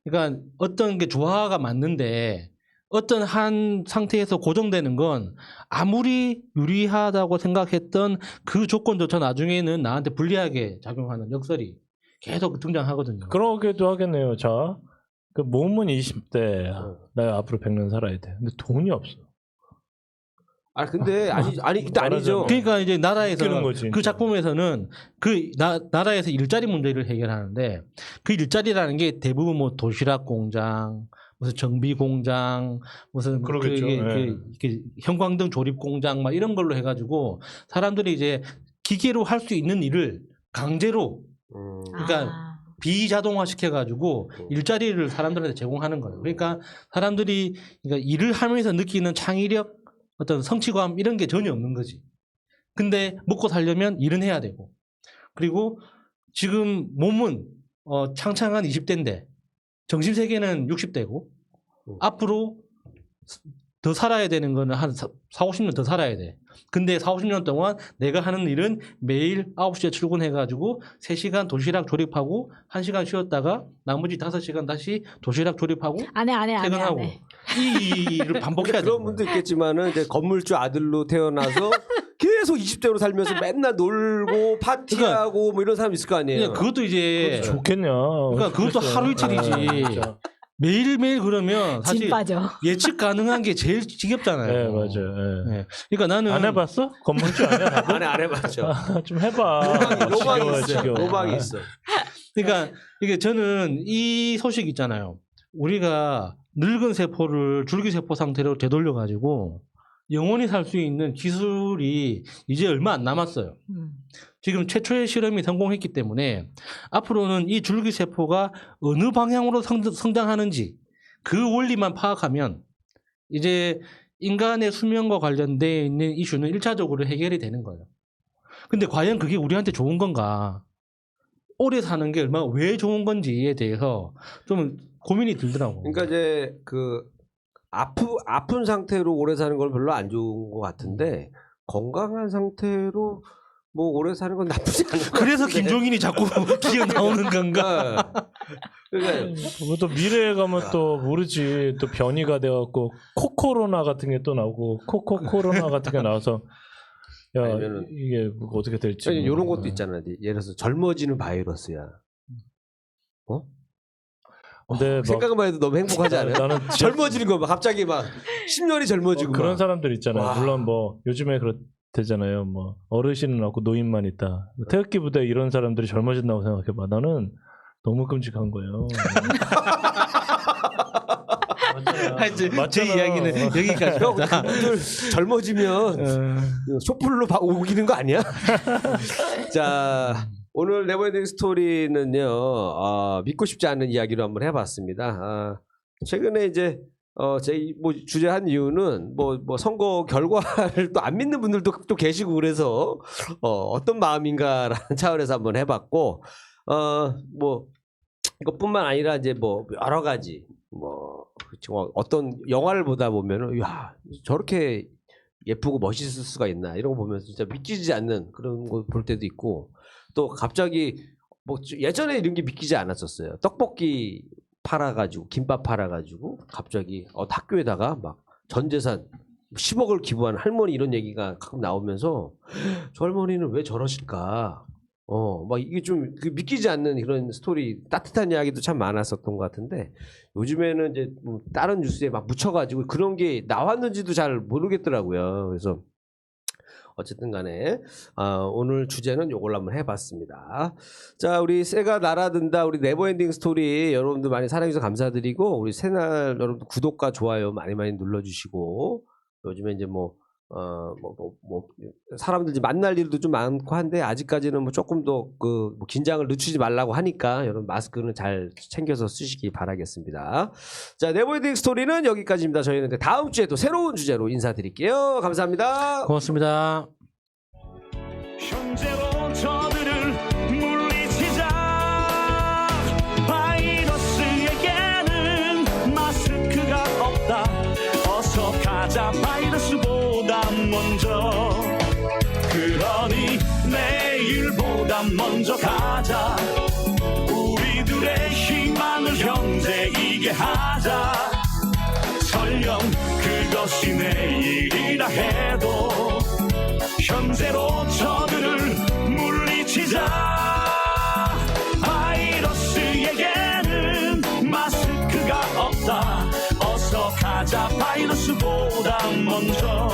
그러니까 어떤 게 조화가 맞는데 어떤 한 상태에서 고정되는 건 아무리 유리하다고 생각했던 그 조건조차 나중에는 나한테 불리하게 작용하는 역설이 계속 등장하거든요. 그러게도 하겠네요. 자, 그 몸은 20대, 나 앞으로 100년 살아야 돼. 근데 돈이 없어. 근데 근데 아니죠. 그러니까 이제 나라에서 웃기는 거지, 그 진짜. 작품에서는 그 나라에서 일자리 문제를 해결하는데 그 일자리라는 게 대부분 뭐 도시락 공장, 무슨 정비 공장, 무슨 그러겠죠. 형광등 조립 공장 막 이런 걸로 해가지고 사람들이 이제 기계로 할 수 있는 일을 강제로 그러니까 비자동화 시켜가지고 일자리를 사람들한테 제공하는 거예요. 그러니까 사람들이 일을 하면서 느끼는 창의력, 어떤 성취감 이런 게 전혀 없는 거지. 근데 먹고 살려면 일은 해야 되고, 그리고 지금 몸은 창창한 20대인데 정신 세계는 60대고 앞으로 더 살아야 되는 거는 한 4, 50년 더 살아야 돼. 근데 4, 50년 동안 내가 하는 일은 매일 9시에 출근해가지고 3시간 도시락 조립하고 1시간 쉬었다가 나머지 5시간 다시 도시락 조립하고 안 해. 퇴근하고 이 일을 반복해야 돼. 그런 분도 있겠지만은 이제 건물주 아들로 태어나서 계속 20대로 살면서 맨날 놀고 파티하고 뭐 이런 사람 있을 거 아니에요. 그것도 이제 좋겠냐. 그러니까 그것도 하루 이틀이지. 진짜. 매일매일 그러면 진 사실 빠져. 예측 가능한 게 제일 지겹잖아요. 네, 맞아요. 예. 네. 그러니까 나는 안 해봤어? 건물주 아니야? 다들? 안 해봤죠. 좀 해봐. 로망이 지겨워, 있어. 지겨워. 로망이 있어. 그러니까 이게 저는 이 소식 있잖아요. 우리가 늙은 세포를 줄기세포 상태로 되돌려 가지고 영원히 살 수 있는 기술이 이제 얼마 안 남았어요. 지금 최초의 실험이 성공했기 때문에 앞으로는 이 줄기세포가 어느 방향으로 성장하는지 그 원리만 파악하면 이제 인간의 수명과 관련되어 있는 이슈는 1차적으로 해결이 되는 거예요. 근데 과연 그게 우리한테 좋은 건가? 오래 사는 게 얼마나 왜 좋은 건지에 대해서 좀 고민이 들더라고요. 그러니까 이제 그 아픈 상태로 오래 사는 건 별로 안 좋은 것 같은데 건강한 상태로 뭐 오래 사는 건 나쁘지 않은 것 그래서 같은데. 김종인이 자꾸 기어 나오는 건가? 그러니까 또 미래에 가면 또 모르지. 또 변이가 돼갖고 코코로나 같은 게 또 나오고 코코코로나 같은 게 나와서 야 아니면은- 이게 어떻게 될지. 이런 것도 있잖아. 예를 들어서 젊어지는 바이러스야. 어? 근데 막 생각만 해도 너무 행복하지 않아요? 나는 젊어지는 거 막 갑자기 막 10년이 젊어지고 그런 막. 사람들 있잖아요. 와. 물론 뭐 요즘에 그렇대잖아요. 뭐 어르신은 없고 노인만 있다. 태극기 부대 이런 사람들이 젊어진다고 생각해봐. 나는 너무 끔찍한 거예요. 맞잖아. 제 이야기는 여기까지. 형 그분들 젊어지면 촛불로 우기는 거 아니야? 자 오늘 네버엔딩 스토리는요 믿고 싶지 않은 이야기로 한번 해봤습니다. 최근에 이제 제 뭐 주제한 이유는 뭐 선거 결과를 또 안 믿는 분들도 또 계시고 그래서 어떤 마음인가라는 차원에서 한번 해봤고 뭐 이것뿐만 아니라 이제 뭐 여러 가지 뭐 어떤 영화를 보다 보면은 야 저렇게 예쁘고 멋있을 수가 있나 이런 거 보면서 진짜 믿기지 않는 그런 거 볼 때도 있고 또 갑자기 뭐 예전에 이런 게 믿기지 않았었어요. 떡볶이 팔아가지고 김밥 팔아가지고 갑자기 학교에다가 막 전 재산 10억을 기부한 할머니 이런 얘기가 가끔 나오면서 저 할머니는 왜 저러실까? 막 이게 좀 믿기지 않는 그런 스토리, 따뜻한 이야기도 참 많았었던 것 같은데 요즘에는 이제 뭐 다른 뉴스에 막 묻혀가지고 그런 게 나왔는지도 잘 모르겠더라고요. 그래서 어쨌든 간에 오늘 주제는 요걸로 한번 해봤습니다. 자, 우리 새가 날아든다 우리 네버엔딩 스토리 여러분들 많이 사랑해주셔서 감사드리고 우리 새날 여러분들 구독과 좋아요 많이 눌러주시고 요즘에 이제 뭐 사람들 이제 만날 일도 좀 많고 한데 아직까지는 뭐 조금 더 그 긴장을 늦추지 말라고 하니까 여러분 마스크는 잘 챙겨서 쓰시기 바라겠습니다. 자, 네버엔딩 스토리는 여기까지입니다. 저희는 다음 주에 또 새로운 주제로 인사드릴게요. 감사합니다. 고맙습니다. 현재로 저들을 물리치자. 바이러스에게는 마스크가 없다. 어서 가자 바이러스보다 먼저. 그러니 내일보다 먼저 가자. 우리들의 희망을 형제이게 하자. 설령 그것이 내일이라 해도 현재로 저들을 물리치자. 바이러스에게는 마스크가 없다. 어서 가자 바이러스보다 먼저.